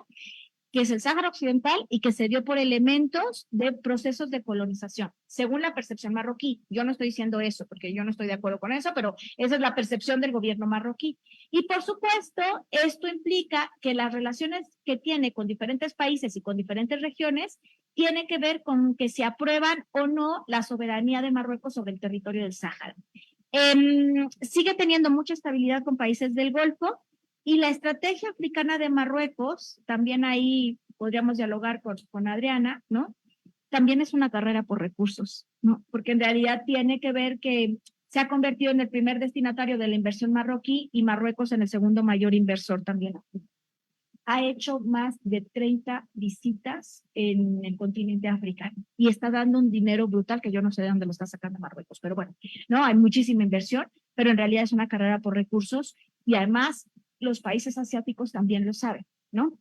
que es el Sáhara Occidental y que se dio por elementos de procesos de colonización, según la percepción marroquí. Yo no estoy diciendo eso, porque yo no estoy de acuerdo con eso, pero esa es la percepción del gobierno marroquí. Y por supuesto, esto implica que las relaciones que tiene con diferentes países y con diferentes regiones tienen que ver con que se aprueban o no la soberanía de Marruecos sobre el territorio del Sáhara. Sigue teniendo mucha estabilidad con países del Golfo, y la estrategia africana de Marruecos, también ahí podríamos dialogar con Adriana, ¿no? También es una carrera por recursos, ¿no? Porque en realidad tiene que ver que se ha convertido en el primer destinatario de la inversión marroquí y Marruecos en el segundo mayor inversor también. Ha hecho más de 30 visitas en el continente africano y está dando un dinero brutal que yo no sé de dónde lo está sacando Marruecos, pero bueno, no, hay muchísima inversión, pero en realidad es una carrera por recursos y además los países asiáticos también lo saben, ¿no?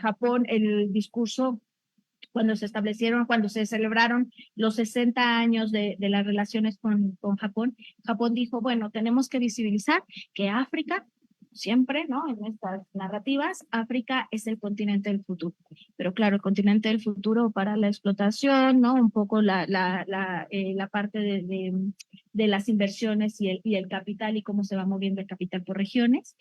Japón, el discurso cuando se celebraron los 60 años de las relaciones con Japón, Japón dijo, bueno, tenemos que visibilizar que África, siempre, ¿no? En estas narrativas, África es el continente del futuro. Pero claro, el continente del futuro para la explotación, ¿no? Un poco la parte de las inversiones y el capital y cómo se va moviendo el capital por regiones.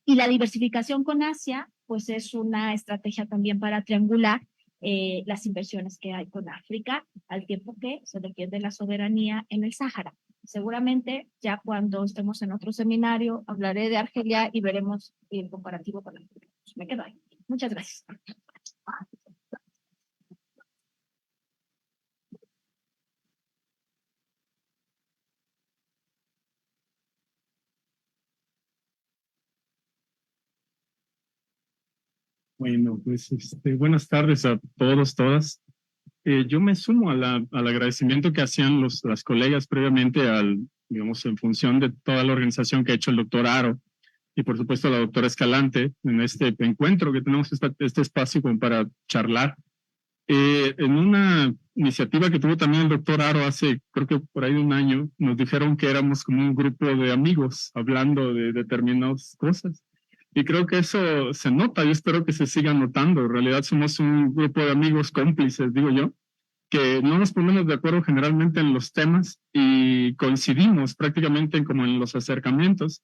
Y la diversificación con Asia, pues es una estrategia también para triangular las inversiones que hay con África, al tiempo que se defiende la soberanía en el Sáhara. Seguramente ya cuando estemos en otro seminario hablaré de Argelia y veremos el comparativo con África. Me quedo ahí. Muchas gracias. Bueno, pues buenas tardes a todos, todas. Yo me sumo al agradecimiento que hacían las colegas previamente digamos, en función de toda la organización que ha hecho el doctor Haro y por supuesto la doctora Escalante en este encuentro que tenemos este espacio como para charlar. En una iniciativa que tuvo también el doctor Haro hace, creo que por ahí un año, nos dijeron que éramos como un grupo de amigos hablando de determinadas cosas. Y creo que eso se nota, yo espero que se siga notando. En realidad somos un grupo de amigos cómplices, digo yo, que no nos ponemos de acuerdo generalmente en los temas y coincidimos prácticamente como en los acercamientos.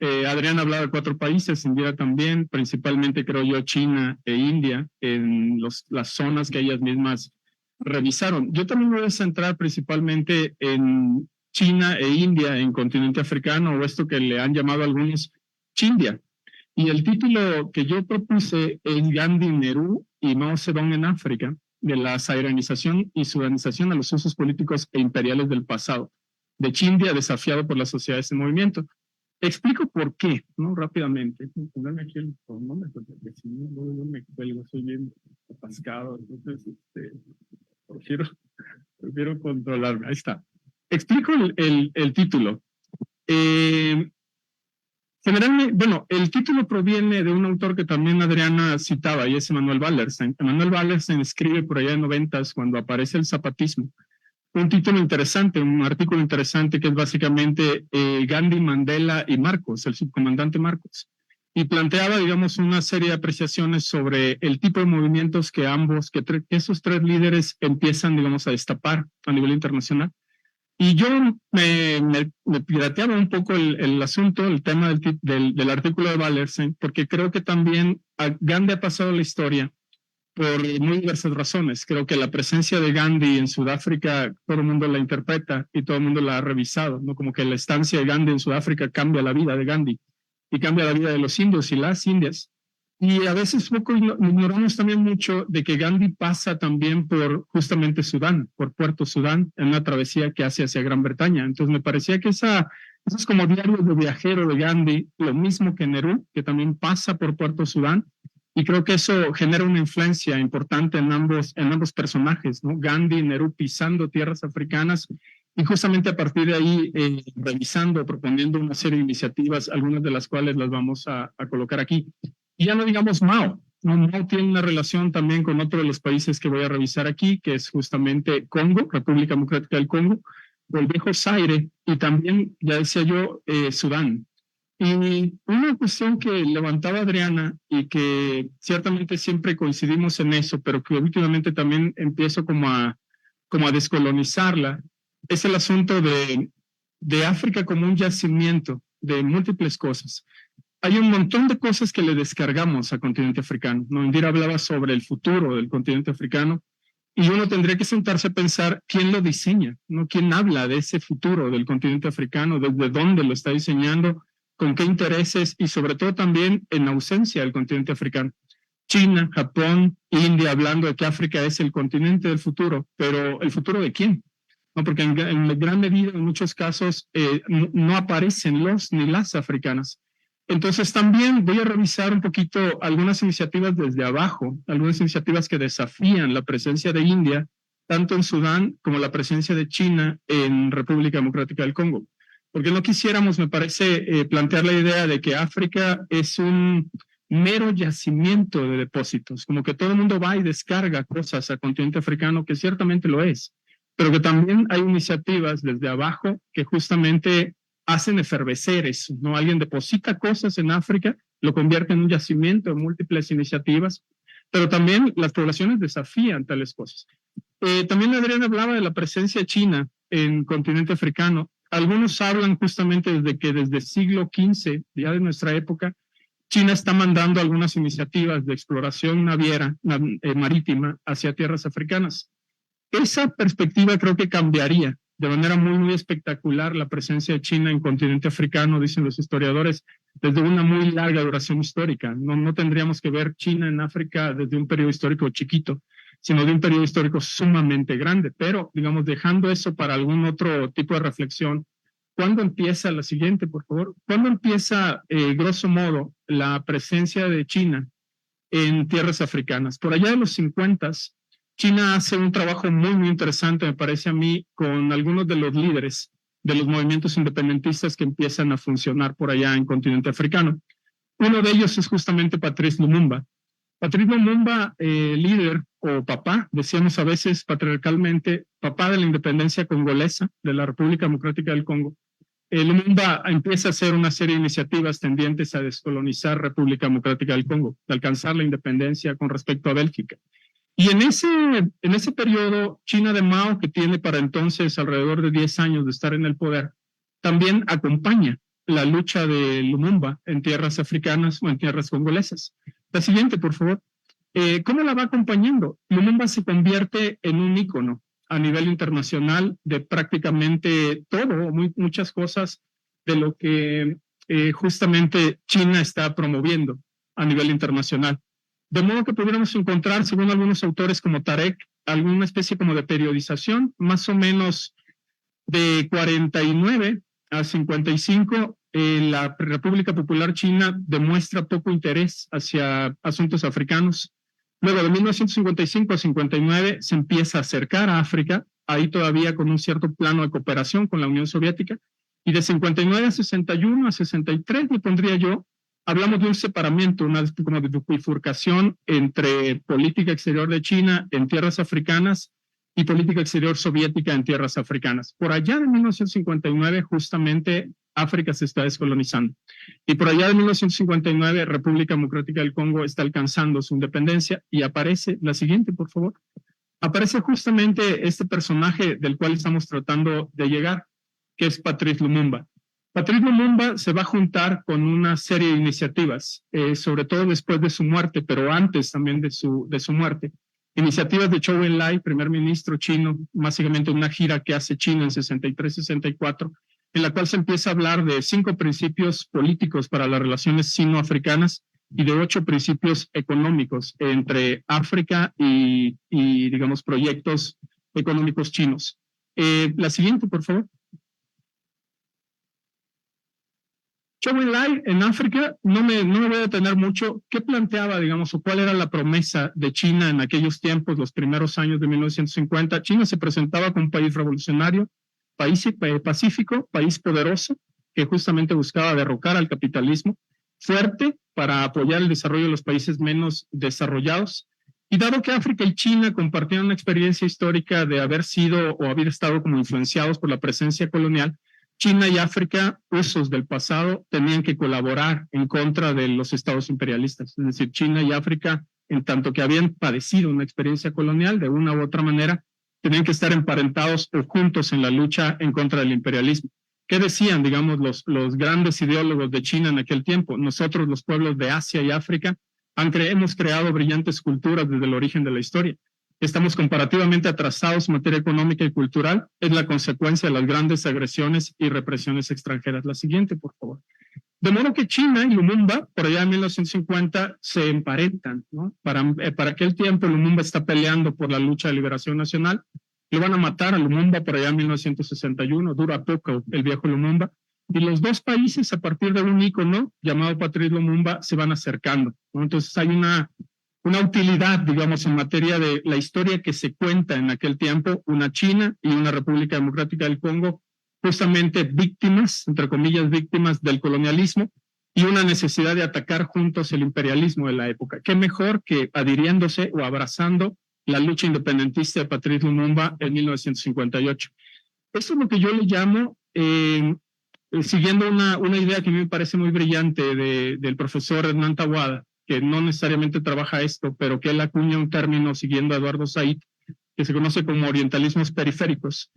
Adrián hablaba de 4 países, Indira también, principalmente creo yo China e India, en las zonas que ellas mismas revisaron. Yo también me voy a centrar principalmente en China e India, en continente africano, o esto que le han llamado algunos Chindia. Y el título que yo propuse es Gandhi, Nehru y Mao Zedong en África, de la saharanización y sudanización a los usos políticos e imperiales del pasado, de Chindia desafiado por las sociedades en movimiento. Explico por qué, ¿no? Rápidamente. Ponerme aquí el cronómetro, porque si no, no me cuelgo, soy bien atascado, entonces prefiero controlarme. Ahí está. Explico el título. Generalmente, bueno, el título proviene de un autor que también Adriana citaba, y es Emanuel Wallerstein. Emanuel Wallerstein escribe por allá en 90s, cuando aparece el zapatismo, un título interesante, un artículo interesante que es básicamente Gandhi, Mandela y Marcos, el subcomandante Marcos. Y planteaba, digamos, una serie de apreciaciones sobre el tipo de movimientos que esos 3 líderes empiezan, digamos, a destapar a nivel internacional. Y yo me pirateaba un poco el asunto, el tema del artículo de Wallerstein, porque creo que también Gandhi ha pasado la historia por muy diversas razones. Creo que la presencia de Gandhi en Sudáfrica, todo el mundo la interpreta y todo el mundo la ha revisado, ¿no? Como que la estancia de Gandhi en Sudáfrica cambia la vida de Gandhi y cambia la vida de los indios y las indias. Y a veces poco ignoramos también mucho de que Gandhi pasa también por justamente Sudán, por Puerto Sudán, en una travesía que hace hacia Gran Bretaña. Entonces me parecía que eso es como diario de viajero de Gandhi, lo mismo que Nehru, que también pasa por Puerto Sudán, Y creo que eso genera una influencia importante en ambos personajes, ¿no? Gandhi, Nehru pisando tierras africanas y justamente a partir de ahí revisando, proponiendo una serie de iniciativas, algunas de las cuales las vamos a colocar aquí. Y ya no digamos Mao, ¿no? Mao tiene una relación también con otro de los países que voy a revisar aquí, que es justamente Congo, República Democrática del Congo, o el viejo Zaire, y también, ya decía yo, Sudán. Y una cuestión que levantaba Adriana y que ciertamente siempre coincidimos en eso, pero que últimamente también empiezo como a descolonizarla, es el asunto de África como un yacimiento de múltiples cosas. Hay un montón de cosas que le descargamos al continente africano, ¿no? Indira hablaba sobre el futuro del continente africano y uno tendría que sentarse a pensar quién lo diseña, ¿no? Quién habla de ese futuro del continente africano, desde dónde lo está diseñando, con qué intereses y sobre todo también en ausencia del continente africano. China, Japón, India, hablando de que África es el continente del futuro, pero ¿el futuro de quién? No, porque en gran medida, en muchos casos, no aparecen los ni las africanas. Entonces también voy a revisar un poquito algunas iniciativas desde abajo, algunas iniciativas que desafían la presencia de India, tanto en Sudán como la presencia de China en República Democrática del Congo. Porque no quisiéramos, me parece, plantear la idea de que África es un mero yacimiento de depósitos, como que todo el mundo va y descarga cosas al continente africano, que ciertamente lo es, pero que también hay iniciativas desde abajo que justamente hacen efervecer eso, ¿no? Alguien deposita cosas en África, lo convierte en un yacimiento de múltiples iniciativas, pero también las poblaciones desafían tales cosas. También Adriana hablaba de la presencia china en el continente africano. Algunos hablan justamente desde el siglo XV, ya de nuestra época, China está mandando algunas iniciativas de exploración naviera, marítima hacia tierras africanas. Esa perspectiva creo que cambiaría de manera muy, muy espectacular la presencia de China en el continente africano, dicen los historiadores, desde una muy larga duración histórica. No tendríamos que ver China en África desde un periodo histórico chiquito, sino de un periodo histórico sumamente grande. Pero, digamos, dejando eso para algún otro tipo de reflexión, ¿cuándo empieza la siguiente, por favor? ¿Cuándo empieza, grosso modo, la presencia de China en tierras africanas? Por allá de los 50s, China hace un trabajo muy, muy interesante, me parece a mí, con algunos de los líderes de los movimientos independentistas que empiezan a funcionar por allá en el continente africano. Uno de ellos es justamente Patrice Lumumba. Patrice Lumumba, líder o papá, decíamos a veces patriarcalmente, papá de la independencia congolesa, de la República Democrática del Congo. Lumumba empieza a hacer una serie de iniciativas tendientes a descolonizar República Democrática del Congo, de alcanzar la independencia con respecto a Bélgica. Y en ese periodo, China de Mao, que tiene para entonces alrededor de 10 años de estar en el poder, también acompaña la lucha de Lumumba en tierras africanas o en tierras congolesas. La siguiente, por favor. ¿Cómo la va acompañando? Lumumba se convierte en un ícono a nivel internacional de prácticamente todo, muchas cosas de lo que justamente China está promoviendo a nivel internacional. De modo que pudiéramos encontrar, según algunos autores como Tarek, alguna especie como de periodización, más o menos de 49 a 55, la República Popular China demuestra poco interés hacia asuntos africanos. Luego, de 1955 a 59, se empieza a acercar a África, ahí todavía con un cierto plano de cooperación con la Unión Soviética, y de 59 a 61 a 63, le pondría yo, hablamos de un separamiento, una como de bifurcación entre política exterior de China en tierras africanas y política exterior soviética en tierras africanas. Por allá de 1959, justamente, África se está descolonizando. Y por allá de 1959, República Democrática del Congo está alcanzando su independencia y aparece, la siguiente, por favor, aparece justamente este personaje del cual estamos tratando de llegar, que es Patrice Lumumba. Patrice Lumumba se va a juntar con una serie de iniciativas, sobre todo después de su muerte, pero antes también de su muerte. Iniciativas de Zhou Enlai, primer ministro chino, básicamente una gira que hace China en 63-64, en la cual se empieza a hablar de 5 principios políticos para las relaciones sino-africanas y de 8 principios económicos entre África y digamos, proyectos económicos chinos. La siguiente, por favor. Zhou Enlai en África, no me voy a detener mucho. ¿Qué planteaba, digamos, o cuál era la promesa de China en aquellos tiempos, los primeros años de 1950? China se presentaba como un país revolucionario, país pacífico, país poderoso, que justamente buscaba derrocar al capitalismo, fuerte para apoyar el desarrollo de los países menos desarrollados. Y dado que África y China compartían una experiencia histórica de haber sido o haber estado como influenciados por la presencia colonial, China y África, usos del pasado, tenían que colaborar en contra de los estados imperialistas. Es decir, China y África, en tanto que habían padecido una experiencia colonial, de una u otra manera, tenían que estar emparentados o juntos en la lucha en contra del imperialismo. ¿Qué decían, digamos, los grandes ideólogos de China en aquel tiempo? Nosotros, los pueblos de Asia y África, hemos creado brillantes culturas desde el origen de la historia. Estamos comparativamente atrasados en materia económica y cultural, es la consecuencia de las grandes agresiones y represiones extranjeras. La siguiente, por favor. De modo que China y Lumumba, por allá en 1950, se emparentan, ¿no? Para aquel tiempo, Lumumba está peleando por la lucha de liberación nacional. Le van a matar a Lumumba por allá en 1961, dura poco el viejo Lumumba. Y los dos países, a partir de un ícono llamado Patrice Lumumba, se van acercando, ¿no? Entonces hay una utilidad, digamos, en materia de la historia que se cuenta en aquel tiempo, una China y una República Democrática del Congo, justamente víctimas, entre comillas, víctimas del colonialismo, y una necesidad de atacar juntos el imperialismo de la época. ¿Qué mejor que adhiriéndose o abrazando la lucha independentista de Patrice Lumumba en 1958? Eso es lo que yo le llamo, siguiendo una idea que a mí me parece muy brillante del profesor Hernán Taboada, que no necesariamente trabaja esto, pero que él acuña un término siguiendo a Eduardo Said, que se conoce como orientalismos periféricos.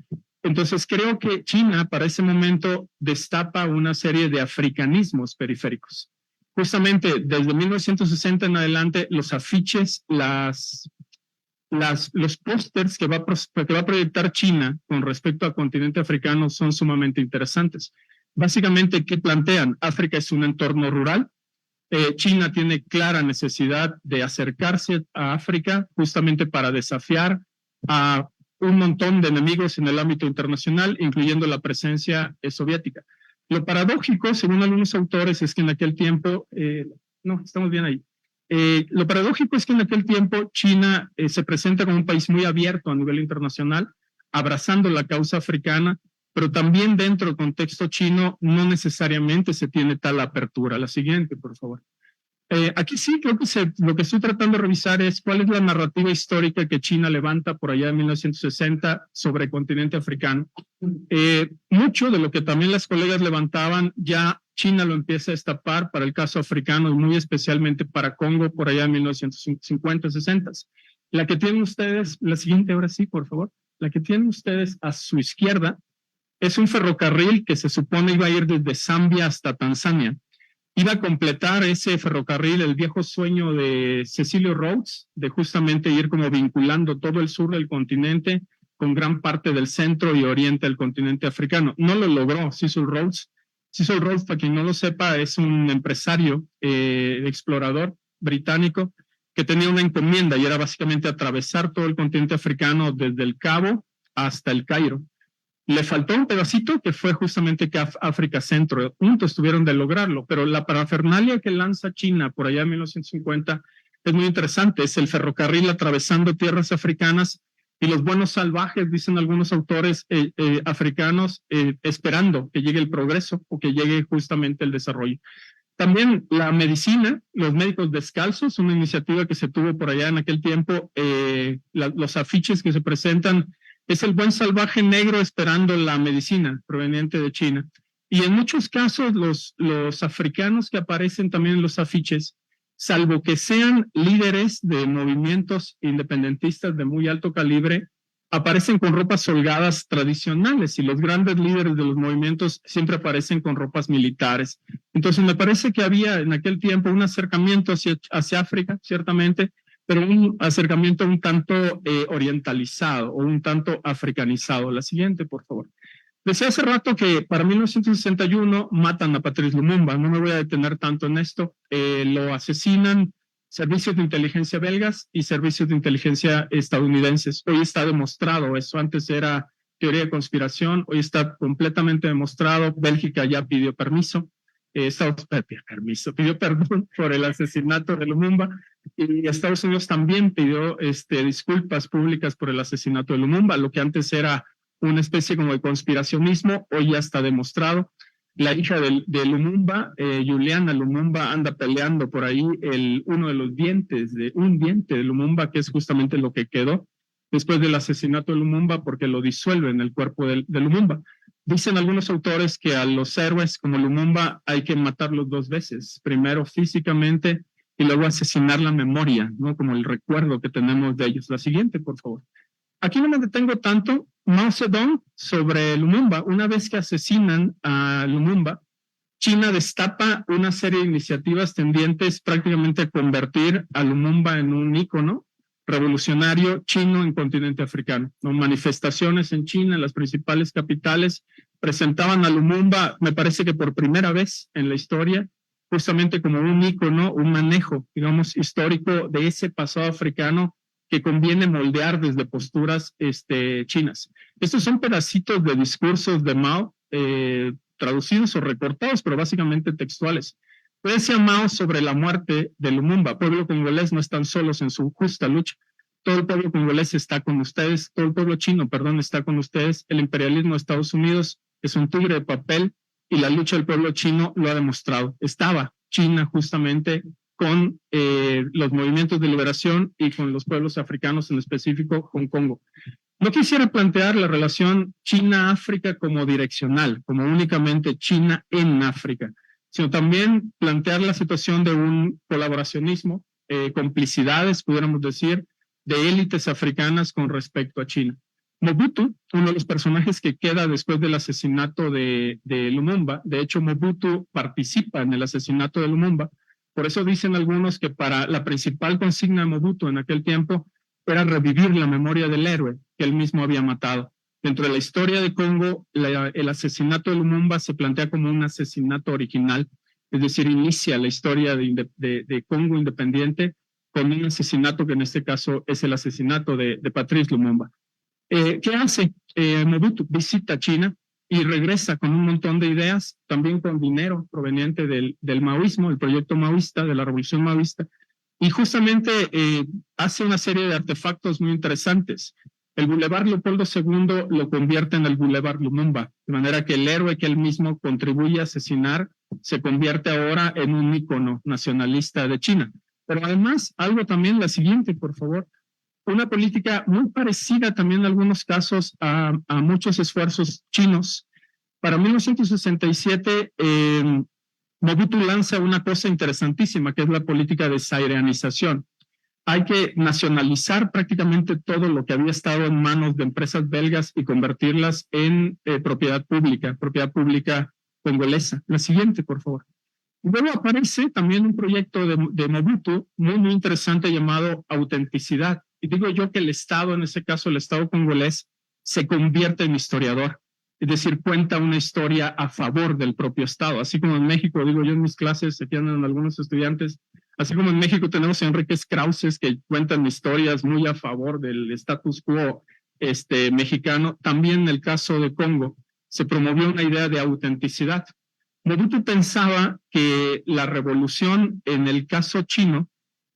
Entonces creo que China para ese momento destapa una serie de africanismos periféricos. Justamente desde 1960 en adelante, los afiches, los pósters que va a proyectar China con respecto al continente africano son sumamente interesantes. Básicamente, ¿qué plantean? África es un entorno rural. China tiene clara necesidad de acercarse a África justamente para desafiar a un montón de enemigos en el ámbito internacional, incluyendo la presencia soviética. Lo paradójico, según algunos autores, es que en aquel tiempo, no, estamos bien ahí. Lo paradójico es que en aquel tiempo China se presenta como un país muy abierto a nivel internacional, abrazando la causa africana, pero también dentro del contexto chino no necesariamente se tiene tal apertura. La siguiente, por favor. Aquí sí, creo que lo que estoy tratando de revisar es cuál es la narrativa histórica que China levanta por allá en 1960 sobre el continente africano. Mucho de lo que también las colegas levantaban, ya China lo empieza a destapar para el caso africano y muy especialmente para Congo por allá en 1950, 60. La que tienen ustedes, la siguiente ahora sí, por favor, la que tienen ustedes a su izquierda, es un ferrocarril que se supone iba a ir desde Zambia hasta Tanzania. Iba a completar ese ferrocarril el viejo sueño de Cecilio Rhodes, de justamente ir como vinculando todo el sur del continente con gran parte del centro y oriente del continente africano. No lo logró Cecil Rhodes. Cecil Rhodes, para quien no lo sepa, es un empresario explorador británico que tenía una encomienda y era básicamente atravesar todo el continente africano desde el Cabo hasta el Cairo. Le faltó un pedacito que fue justamente que África Centro, juntos tuvieron de lograrlo, pero la parafernalia que lanza China por allá en 1950 es muy interesante, es el ferrocarril atravesando tierras africanas y los buenos salvajes, dicen algunos autores africanos, esperando que llegue el progreso o que llegue justamente el desarrollo. También la medicina, los médicos descalzos, una iniciativa que se tuvo por allá en aquel tiempo, los afiches que se presentan, es el buen salvaje negro esperando la medicina proveniente de China. Y en muchos casos los africanos que aparecen también en los afiches, salvo que sean líderes de movimientos independentistas de muy alto calibre, aparecen con ropas holgadas tradicionales y los grandes líderes de los movimientos siempre aparecen con ropas militares. Entonces me parece que había en aquel tiempo un acercamiento hacia África, ciertamente, pero un acercamiento un tanto orientalizado o un tanto africanizado. La siguiente, por favor. Decía hace rato que para 1961 matan a Patrice Lumumba, no me voy a detener tanto en esto, lo asesinan servicios de inteligencia belgas y servicios de inteligencia estadounidenses. Hoy está demostrado eso, antes era teoría de conspiración, hoy está completamente demostrado, Bélgica ya pidió permiso, pidió perdón por el asesinato de Lumumba, y Estados Unidos también pidió disculpas públicas por el asesinato de Lumumba, lo que antes era una especie como de conspiracionismo, hoy ya está demostrado. La hija de Lumumba, Juliana Lumumba, anda peleando por ahí uno de los dientes, un diente de Lumumba, que es justamente lo que quedó después del asesinato de Lumumba, porque lo disuelven el cuerpo de Lumumba. Dicen algunos autores que a los héroes como Lumumba hay que matarlos dos veces, primero físicamente y luego asesinar la memoria, ¿no? Como el recuerdo que tenemos de ellos. La siguiente, por favor. Aquí no me detengo tanto. Mao Zedong sobre Lumumba. Una vez que asesinan a Lumumba, China destapa una serie de iniciativas tendientes prácticamente a convertir a Lumumba en un ícono revolucionario chino en continente africano, ¿no? Manifestaciones en China, en las principales capitales, presentaban a Lumumba, me parece que por primera vez en la historia, justamente como un ícono, un manejo, digamos, histórico de ese pasado africano que conviene moldear desde posturas chinas. Estos son pedacitos de discursos de Mao, traducidos o recortados, pero básicamente textuales. Decía Mao sobre la muerte de Lumumba: pueblo congolés, no están solos en su justa lucha. Todo el pueblo congolés está con ustedes, todo el pueblo chino, perdón, está con ustedes. El imperialismo de Estados Unidos es un tigre de papel y la lucha del pueblo chino lo ha demostrado. Estaba China justamente con los movimientos de liberación y con los pueblos africanos, en específico con Congo. No quisiera plantear la relación China-África como direccional, como únicamente China en África, sino también plantear la situación de un colaboracionismo, complicidades, pudiéramos decir, de élites africanas con respecto a China. Mobutu, uno de los personajes que queda después del asesinato de Lumumba, de hecho Mobutu participa en el asesinato de Lumumba, por eso dicen algunos que para la principal consigna de Mobutu en aquel tiempo era revivir la memoria del héroe que él mismo había matado. Dentro de la historia de Congo, el asesinato de Lumumba se plantea como un asesinato original, es decir, inicia la historia de Congo independiente con un asesinato que en este caso es el asesinato de Patrice Lumumba. ¿Qué hace? Mobutu visita China y regresa con un montón de ideas, también con dinero proveniente del maoísmo, el proyecto maoísta, de la revolución maoísta, y justamente hace una serie de artefactos muy interesantes. El Boulevard Leopoldo II lo convierte en el Boulevard Lumumba, de manera que el héroe que él mismo contribuye a asesinar se convierte ahora en un ícono nacionalista de China. Pero además, algo también, la siguiente, por favor, una política muy parecida también en algunos casos a muchos esfuerzos chinos. Para 1967, Mobutu lanza una cosa interesantísima, que es la política de zaireanización. Hay que nacionalizar prácticamente todo lo que había estado en manos de empresas belgas y convertirlas en propiedad pública congolesa. La siguiente, por favor. Y luego aparece también un proyecto de Mobutu muy, muy interesante llamado Autenticidad. Y digo yo que el Estado, en ese caso el Estado congolés, se convierte en historiador. Es decir, cuenta una historia a favor del propio Estado. Así como en México, digo yo en mis clases, aquí andan algunos estudiantes, así como en México tenemos a Enríquez Krauses que cuentan historias muy a favor del status quo mexicano, también en el caso de Congo se promovió una idea de autenticidad. Mobutu pensaba que la revolución en el caso chino,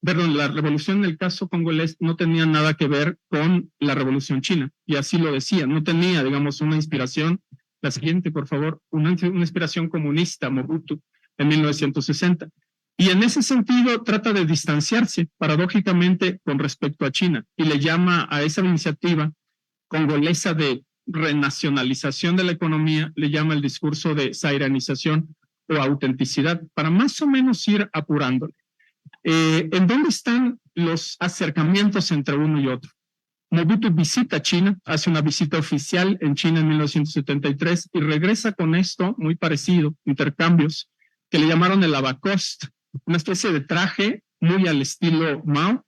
perdón, la revolución en el caso congolés no tenía nada que ver con la revolución china, y así lo decía, no tenía, digamos, una inspiración, la siguiente, por favor, una inspiración comunista, Mobutu, en 1960. Y en ese sentido trata de distanciarse, paradójicamente, con respecto a China, y le llama a esa iniciativa congolesa de renacionalización de la economía, le llama el discurso de zairanización o autenticidad, para más o menos ir apurándole. ¿En dónde están los acercamientos entre uno y otro? Mobutu visita China, hace una visita oficial en China en 1973 y regresa con esto muy parecido, intercambios, que le llamaron el Lacoste, una especie de traje muy al estilo Mao,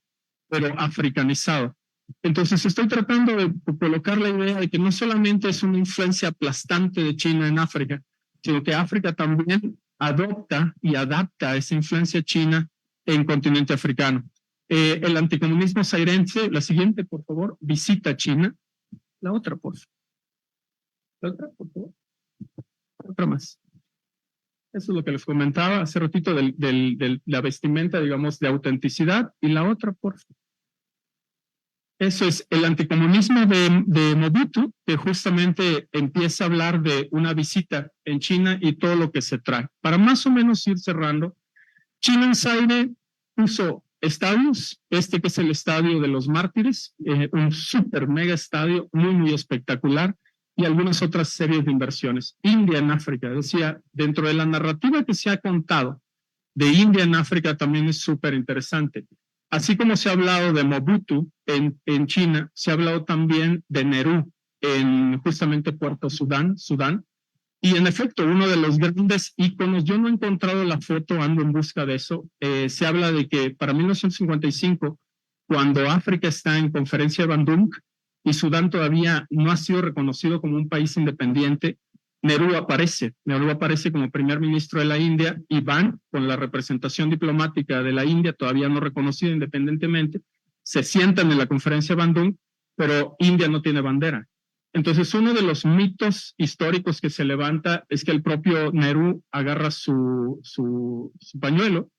pero africanizado. Entonces estoy tratando de colocar la idea de que no solamente es una influencia aplastante de China en África, sino que África también adopta y adapta esa influencia china en continente africano. El anticomunismo zairense, la siguiente, por favor, visita China. La otra, por favor. La otra, por favor. Otra más. Eso es lo que les comentaba hace ratito de la vestimenta, digamos, de autenticidad. Y la otra, por favor. Eso es el anticomunismo de Mobutu, que justamente empieza a hablar de una visita en China y todo lo que se trae. Para más o menos ir cerrando, China en Zaire puso estadios, que es el estadio de los mártires, un super mega estadio muy, muy espectacular, y algunas otras series de inversiones. India en África, decía, dentro de la narrativa que se ha contado de India en África también es súper interesante. Así como se ha hablado de Mobutu en China, se ha hablado también de Nehru en justamente Puerto Sudán. Y en efecto, uno de los grandes íconos, yo no he encontrado la foto, ando en busca de eso, se habla de que para 1955, cuando África está en conferencia de Bandung y Sudán todavía no ha sido reconocido como un país independiente, Nehru aparece como primer ministro de la India y van con la representación diplomática de la India, todavía no reconocida independientemente, se sientan en la conferencia de Bandung, pero India no tiene bandera. Entonces, uno de los mitos históricos que se levanta es que el propio Nehru agarra su pañuelo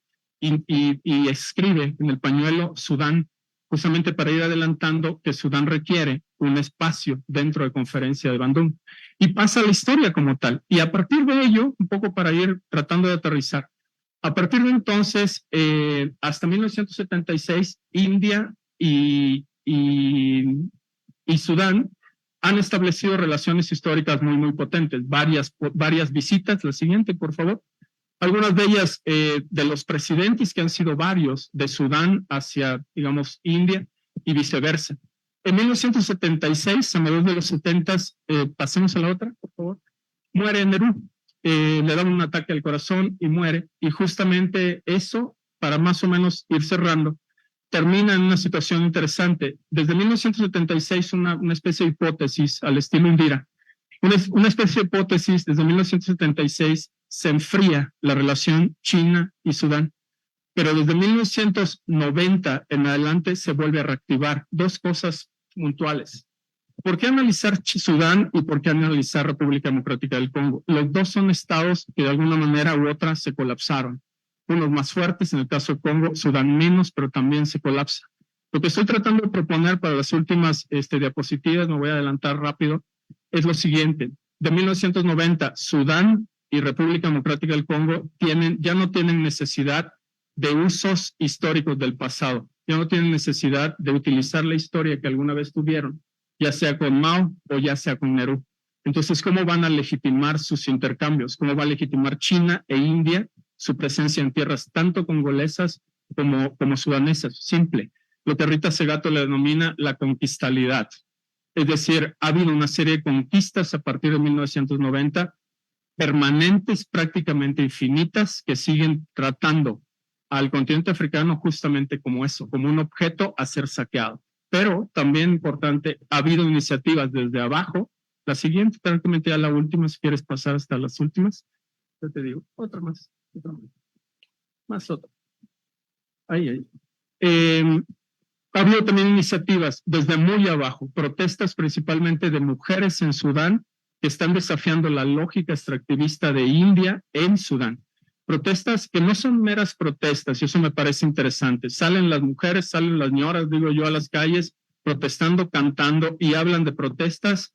y escribe en el pañuelo Sudán, justamente para ir adelantando que Sudán requiere un espacio dentro de conferencia de Bandung. Y pasa la historia como tal. Y a partir de ello, un poco para ir tratando de aterrizar, a partir de entonces, hasta 1976, India y Sudán han establecido relaciones históricas muy, muy potentes. Varias visitas. La siguiente, por favor. Algunas de ellas de los presidentes, que han sido varios, de Sudán hacia, digamos, India y viceversa. En 1976, a mediados de los 70s, pasemos a la otra, por favor, muere Nehru. Le dan un ataque al corazón y muere. Y justamente eso, para más o menos ir cerrando, termina en una situación interesante. Desde 1976, una especie de hipótesis al estilo Indira. Una especie de hipótesis, desde 1976 se enfría la relación China y Sudán, pero desde 1990 en adelante se vuelve a reactivar. Dos cosas puntuales. ¿Por qué analizar Sudán y por qué analizar República Democrática del Congo? Los dos son estados que de alguna manera u otra se colapsaron. Unos más fuertes, en el caso de Congo, Sudán menos, pero también se colapsa. Lo que estoy tratando de proponer para las últimas diapositivas, me voy a adelantar rápido, es lo siguiente. De 1990, Sudán y República Democrática del Congo ya no tienen necesidad de usos históricos del pasado, ya no tienen necesidad de utilizar la historia que alguna vez tuvieron, ya sea con Mao o ya sea con Nehru. Entonces, ¿cómo van a legitimar sus intercambios? ¿Cómo va a legitimar China e India su presencia en tierras tanto congolesas como sudanesas? Simple. Lo que Rita Segato le denomina la conquistalidad. Es decir, ha habido una serie de conquistas a partir de 1990, permanentes, prácticamente infinitas, que siguen tratando al continente africano justamente como eso, como un objeto a ser saqueado. Pero también importante, ha habido iniciativas desde abajo. La siguiente, prácticamente ya la última, si quieres pasar hasta las últimas. Yo te digo, otra más. Más otra. Ahí. Ha habido también iniciativas desde muy abajo, protestas principalmente de mujeres en Sudán que están desafiando la lógica extractivista de India en Sudán. Protestas que no son meras protestas, y eso me parece interesante. Salen las mujeres, salen las señoras, digo yo, a las calles, protestando, cantando, y hablan de protestas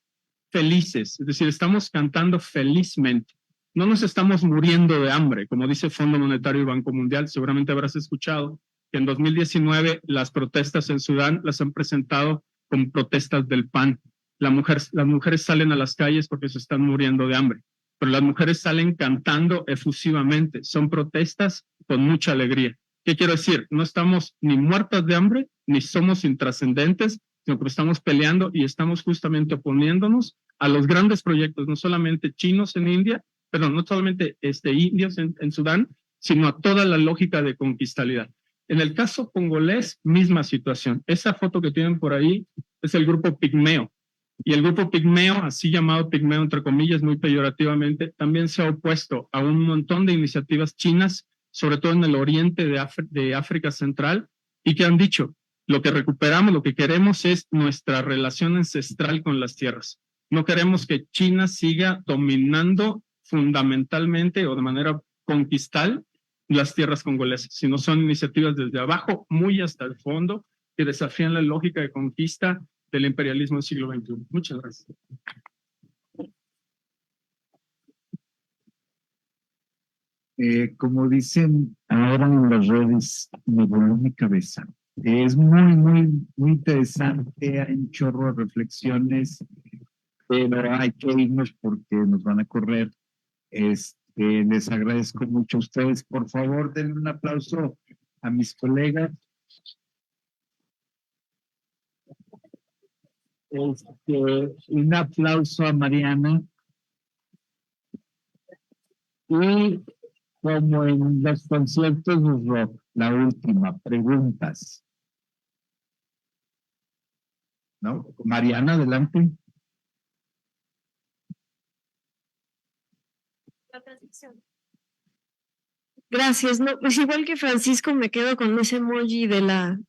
felices. Es decir, estamos cantando felizmente. No nos estamos muriendo de hambre, como dice el Fondo Monetario y Banco Mundial. Seguramente habrás escuchado que en 2019 las protestas en Sudán las han presentado como protestas del pan. Las mujeres salen a las calles porque se están muriendo de hambre, pero las mujeres salen cantando efusivamente. Son protestas con mucha alegría. ¿Qué quiero decir? No estamos ni muertas de hambre, ni somos intrascendentes, sino que estamos peleando y estamos justamente oponiéndonos a los grandes proyectos, no solamente chinos en India, perdón, no solamente indios en Sudán, sino a toda la lógica de conquistalidad. En el caso congolés, misma situación. Esa foto que tienen por ahí es el grupo Pigmeo. Y el grupo Pigmeo, así llamado Pigmeo entre comillas, muy peyorativamente, también se ha opuesto a un montón de iniciativas chinas, sobre todo en el oriente de África Central, y que han dicho, lo que recuperamos, lo que queremos es nuestra relación ancestral con las tierras. No queremos que China siga dominando fundamentalmente o de manera conquistar las tierras congolesas, sino son iniciativas desde abajo, muy hasta el fondo, que desafían la lógica de conquista del imperialismo del siglo XXI. Muchas gracias. Como dicen ahora en las redes, me voló mi cabeza. Es muy interesante, hay un chorro de reflexiones, pero hay que irnos porque nos van a correr. Les agradezco mucho a ustedes. Por favor, denle un aplauso a mis colegas. Un aplauso a Mariana. Y como en los conciertos de rock, la última, preguntas. ¿No? Mariana, adelante. Gracias. No, pues igual que Francisco me quedo con ese emoji de la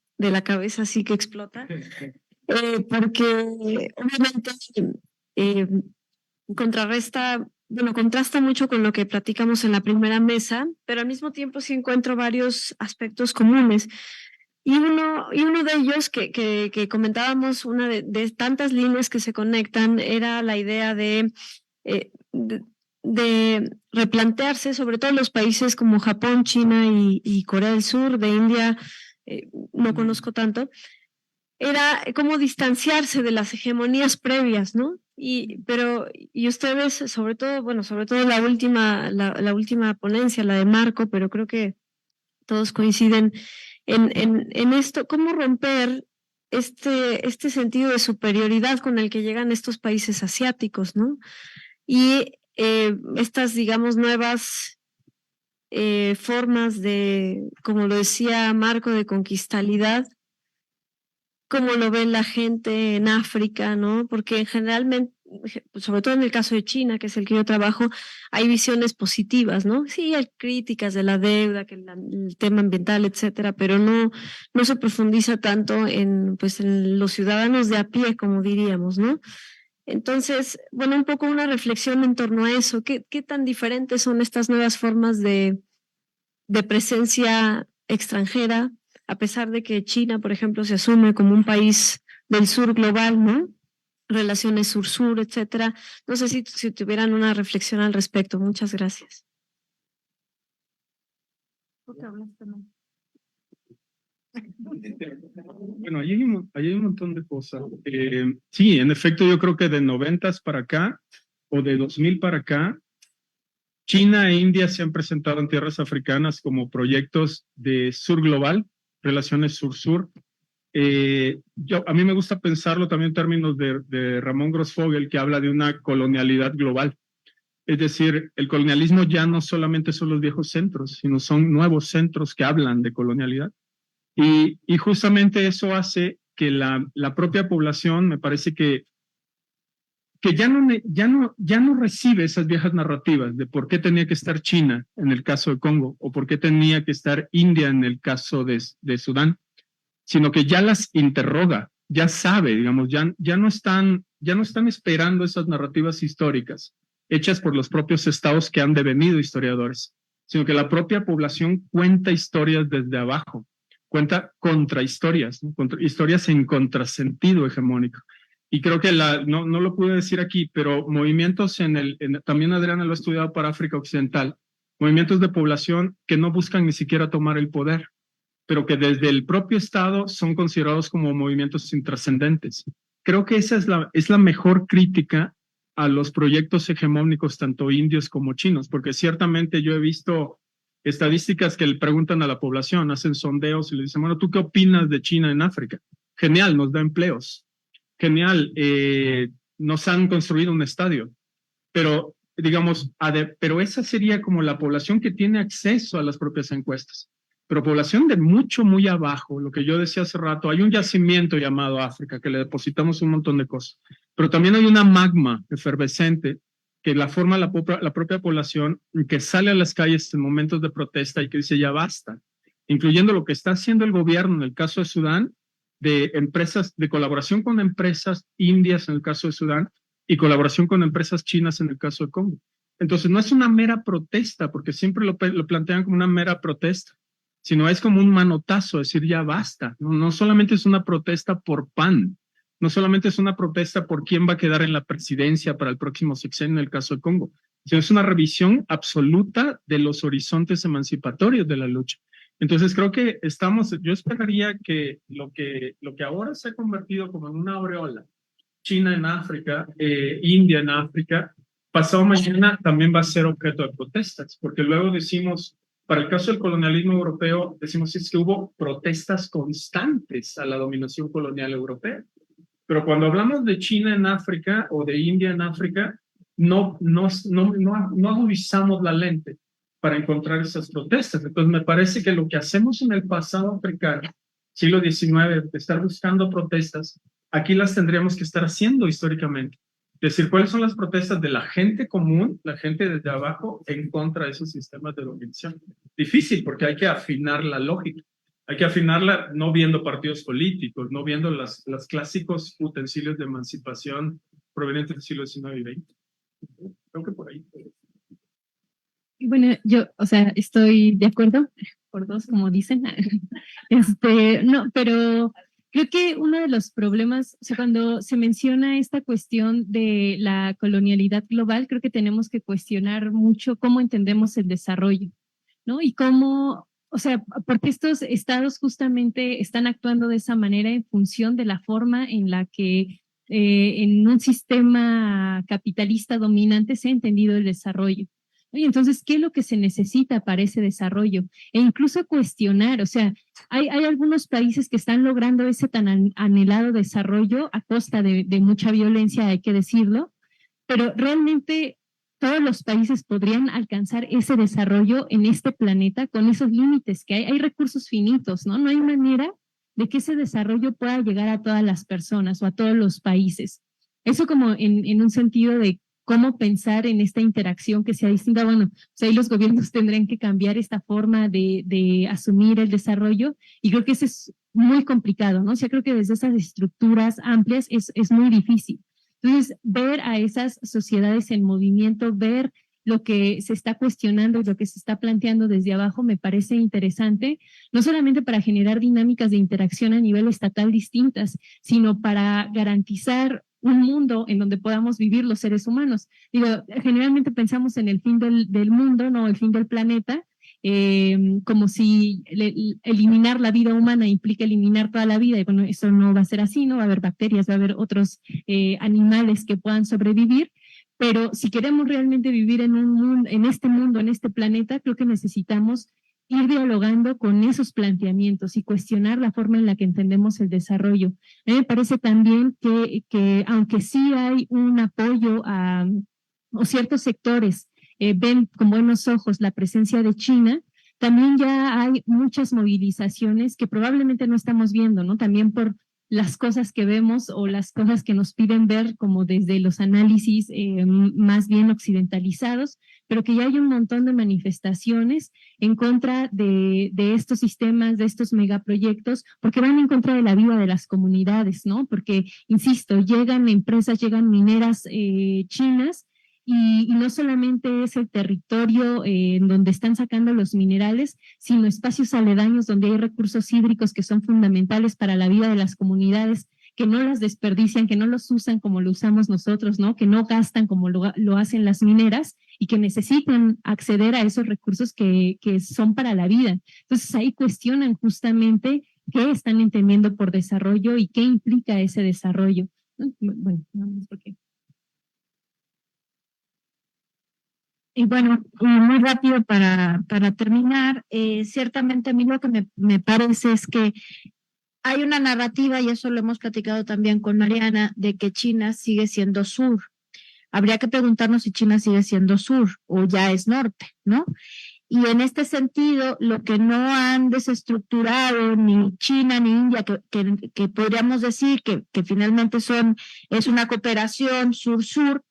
cabeza así que explota, porque obviamente contrasta mucho con lo que platicamos en la primera mesa, pero al mismo tiempo sí encuentro varios aspectos comunes. Y uno de ellos que comentábamos, una de tantas líneas que se conectan, era la idea de replantearse, sobre todo los países como Japón, China y Corea del Sur. De India no conozco tanto, era cómo distanciarse de las hegemonías previas, ¿no? Y ustedes, sobre todo la última ponencia, la de Marco, pero creo que todos coinciden en esto, cómo romper este sentido de superioridad con el que llegan estos países asiáticos, ¿no? Y estas, digamos, nuevas formas de, como lo decía Marco, de conquistalidad, cómo lo ve la gente en África, ¿no? Porque generalmente, sobre todo en el caso de China, que es el que yo trabajo, hay visiones positivas, ¿no? Sí, hay críticas de la deuda, que el tema ambiental, etcétera, pero no se profundiza tanto en los ciudadanos de a pie, como diríamos, ¿no? Entonces, bueno, un poco una reflexión en torno a eso. ¿Qué tan diferentes son estas nuevas formas de presencia extranjera, a pesar de que China, por ejemplo, se asume como un país del sur global, ¿no? Relaciones sur-sur, etcétera. No sé si tuvieran una reflexión al respecto. Muchas gracias. Bueno, ahí hay un montón de cosas. Sí, en efecto, yo creo que de 90s para acá, o de 2000 para acá, China e India se han presentado en tierras africanas como proyectos de sur global, relaciones sur-sur. A mí me gusta pensarlo también en términos de Ramón Grossfogel, que habla de una colonialidad global. Es decir, el colonialismo ya no solamente son los viejos centros, sino son nuevos centros que hablan de colonialidad. Y justamente eso hace que la propia población, me parece que ya no recibe esas viejas narrativas de por qué tenía que estar China en el caso de Congo o por qué tenía que estar India en el caso de Sudán, sino que ya las interroga, ya sabe, digamos, ya no están esperando esas narrativas históricas hechas por los propios estados que han devenido historiadores, sino que la propia población cuenta historias desde abajo, cuenta contrahistorias, ¿no? Historias en contrasentido hegemónico. Y creo que no lo pude decir aquí, pero movimientos también Adriana lo ha estudiado para África Occidental, movimientos de población que no buscan ni siquiera tomar el poder, pero que desde el propio Estado son considerados como movimientos intrascendentes. Creo que esa es la mejor crítica a los proyectos hegemónicos, tanto indios como chinos, porque ciertamente yo he visto estadísticas que le preguntan a la población, hacen sondeos y le dicen, bueno, ¿tú qué opinas de China en África? Genial, nos da empleos. Genial, nos han construido un estadio, pero digamos, pero esa sería como la población que tiene acceso a las propias encuestas. Pero población de muy abajo, lo que yo decía hace rato, hay un yacimiento llamado África que le depositamos un montón de cosas, pero también hay una magma efervescente que la forma la propia población, que sale a las calles en momentos de protesta y que dice ya basta, incluyendo lo que está haciendo el gobierno en el caso de Sudán, de empresas, de colaboración con empresas indias en el caso de Sudán y colaboración con empresas chinas en el caso de Congo. Entonces no es una mera protesta, porque siempre lo plantean como una mera protesta, sino es como un manotazo, es decir, ya basta. No solamente es una protesta por pan, no solamente es una protesta por quién va a quedar en la presidencia para el próximo sexenio en el caso de Congo, sino es una revisión absoluta de los horizontes emancipatorios de la lucha. Entonces creo que yo esperaría que lo que ahora se ha convertido como en una aureola, China en África, India en África, pasado mañana también va a ser objeto de protestas, porque luego decimos, para el caso del colonialismo europeo, decimos es que hubo protestas constantes a la dominación colonial europea. Pero cuando hablamos de China en África o de India en África, no agudizamos la lente para encontrar esas protestas. Entonces me parece que lo que hacemos en el pasado africano, siglo XIX, de estar buscando protestas, aquí las tendríamos que estar haciendo históricamente. Es decir, ¿cuáles son las protestas de la gente común, la gente desde abajo, en contra de esos sistemas de dominación? Difícil, porque hay que afinar la lógica. Hay que afinarla no viendo partidos políticos, no viendo los clásicos utensilios de emancipación provenientes del siglo XIX y XX. Creo que por ahí. Bueno, yo, o sea, estoy de acuerdo, por dos, como dicen. No, pero creo que uno de los problemas, o sea, cuando se menciona esta cuestión de la colonialidad global, creo que tenemos que cuestionar mucho cómo entendemos el desarrollo, ¿no? Y cómo, o sea, porque estos estados justamente están actuando de esa manera en función de la forma en la que en un sistema capitalista dominante se ha entendido el desarrollo. Y entonces, ¿qué es lo que se necesita para ese desarrollo? E incluso cuestionar, o sea, hay algunos países que están logrando ese tan anhelado desarrollo a costa de mucha violencia, hay que decirlo, pero realmente todos los países podrían alcanzar ese desarrollo en este planeta con esos límites que hay. Hay recursos finitos, ¿no? No hay manera de que ese desarrollo pueda llegar a todas las personas o a todos los países. Eso como en un sentido de cómo pensar en esta interacción que sea distinta. Bueno, pues ahí los gobiernos tendrán que cambiar esta forma de asumir el desarrollo y creo que eso es muy complicado, ¿no? O sea, creo que desde esas estructuras amplias es muy difícil. Entonces, ver a esas sociedades en movimiento, ver lo que se está cuestionando y lo que se está planteando desde abajo me parece interesante, no solamente para generar dinámicas de interacción a nivel estatal distintas, sino para garantizar un mundo en donde podamos vivir los seres humanos. Digo, generalmente pensamos en el fin del mundo, no el fin del planeta, como si eliminar la vida humana implica eliminar toda la vida, y bueno, eso no va a ser así, ¿no? Va a haber bacterias, va a haber otros animales que puedan sobrevivir, pero si queremos realmente vivir en un mundo, en este planeta, creo que necesitamos ir dialogando con esos planteamientos y cuestionar la forma en la que entendemos el desarrollo. A mí me parece también que aunque sí hay un apoyo a o ciertos sectores ven con buenos ojos la presencia de China, también ya hay muchas movilizaciones que probablemente no estamos viendo, ¿no? También por las cosas que vemos o las cosas que nos piden ver como desde los análisis más bien occidentalizados, pero que ya hay un montón de manifestaciones en contra de estos sistemas, de estos megaproyectos, porque van en contra de la vida de las comunidades, ¿no? Porque, insisto, llegan empresas, llegan mineras chinas, y no solamente es el territorio en donde están sacando los minerales, sino espacios aledaños donde hay recursos hídricos que son fundamentales para la vida de las comunidades, que no las desperdician, que no los usan como lo usamos nosotros, ¿no? Que no gastan como lo hacen las mineras y que necesitan acceder a esos recursos que son para la vida. Entonces ahí cuestionan justamente qué están entendiendo por desarrollo y qué implica ese desarrollo. Bueno, no es porque... Y bueno, muy rápido para terminar, ciertamente a mí lo que me parece es que hay una narrativa, y eso lo hemos platicado también con Mariana, de que China sigue siendo sur. Habría que preguntarnos si China sigue siendo sur o ya es norte, ¿no? Y en este sentido, lo que no han desestructurado ni China ni India, que podríamos decir que finalmente es una cooperación sur-sur,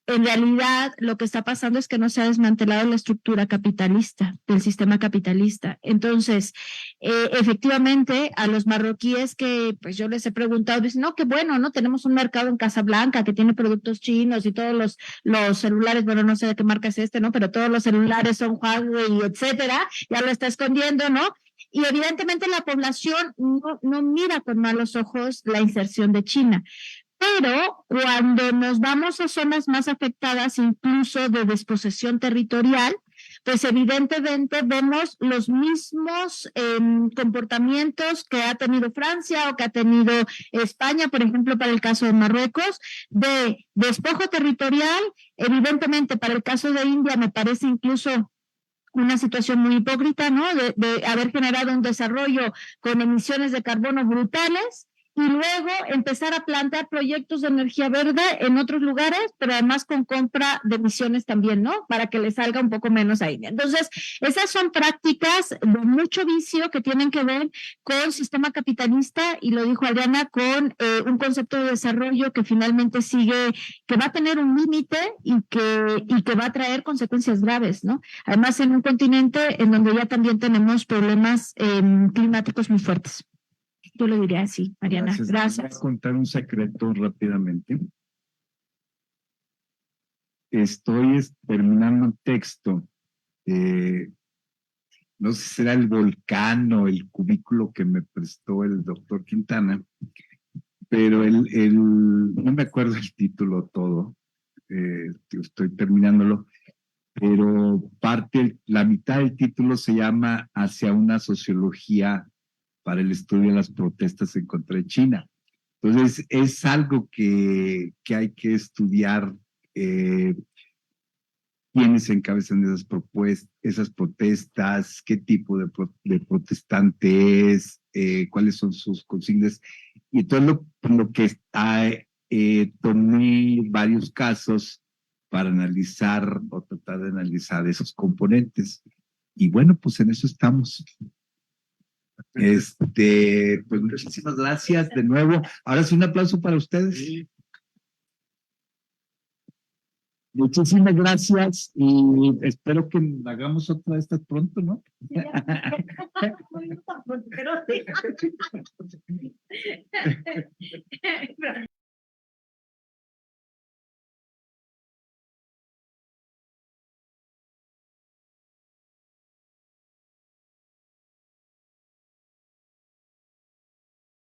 en realidad lo que está pasando es que no se ha desmantelado la estructura capitalista, del sistema capitalista. Entonces, efectivamente, a los marroquíes que pues yo les he preguntado, dicen, no, qué bueno, ¿no? Tenemos un mercado en Casablanca que tiene productos chinos y todos los celulares, bueno, no sé de qué marca es este, ¿no? Pero todos los celulares son Huawei, etcétera, ya lo está escondiendo, ¿no? Y evidentemente la población no mira con malos ojos la inserción de China. Pero cuando nos vamos a zonas más afectadas, incluso de desposesión territorial, pues evidentemente vemos los mismos comportamientos que ha tenido Francia o que ha tenido España, por ejemplo, para el caso de Marruecos, de despojo territorial. Evidentemente, para el caso de India me parece incluso una situación muy hipócrita, ¿no? De haber generado un desarrollo con emisiones de carbono brutales y luego empezar a plantear proyectos de energía verde en otros lugares, pero además con compra de emisiones también, ¿no? Para que le salga un poco menos a India. Entonces, esas son prácticas de mucho vicio que tienen que ver con sistema capitalista y lo dijo Adriana, con un concepto de desarrollo que finalmente sigue, que va a tener un límite y que va a traer consecuencias graves, ¿no? Además, en un continente en donde ya también tenemos problemas climáticos muy fuertes. Yo lo diría así, Mariana. Gracias. Voy a contar un secreto rápidamente. Estoy terminando un texto. No sé si será el volcán o el cubículo que me prestó el doctor Quintana, pero no me acuerdo el título todo. Estoy terminándolo, pero la mitad del título se llama Hacia una sociología para el estudio de las protestas en contra de China. Entonces, es algo que hay que estudiar, quiénes encabezan esas protestas, qué tipo de protestante es, cuáles son sus consignas. Y entonces lo que tomé varios casos para analizar o tratar de analizar esos componentes. Y bueno, pues en eso estamos. Pues muchísimas gracias de nuevo. Ahora sí, un aplauso para ustedes. Sí. Muchísimas gracias y espero que hagamos otra de estas pronto, ¿no? Pero sí.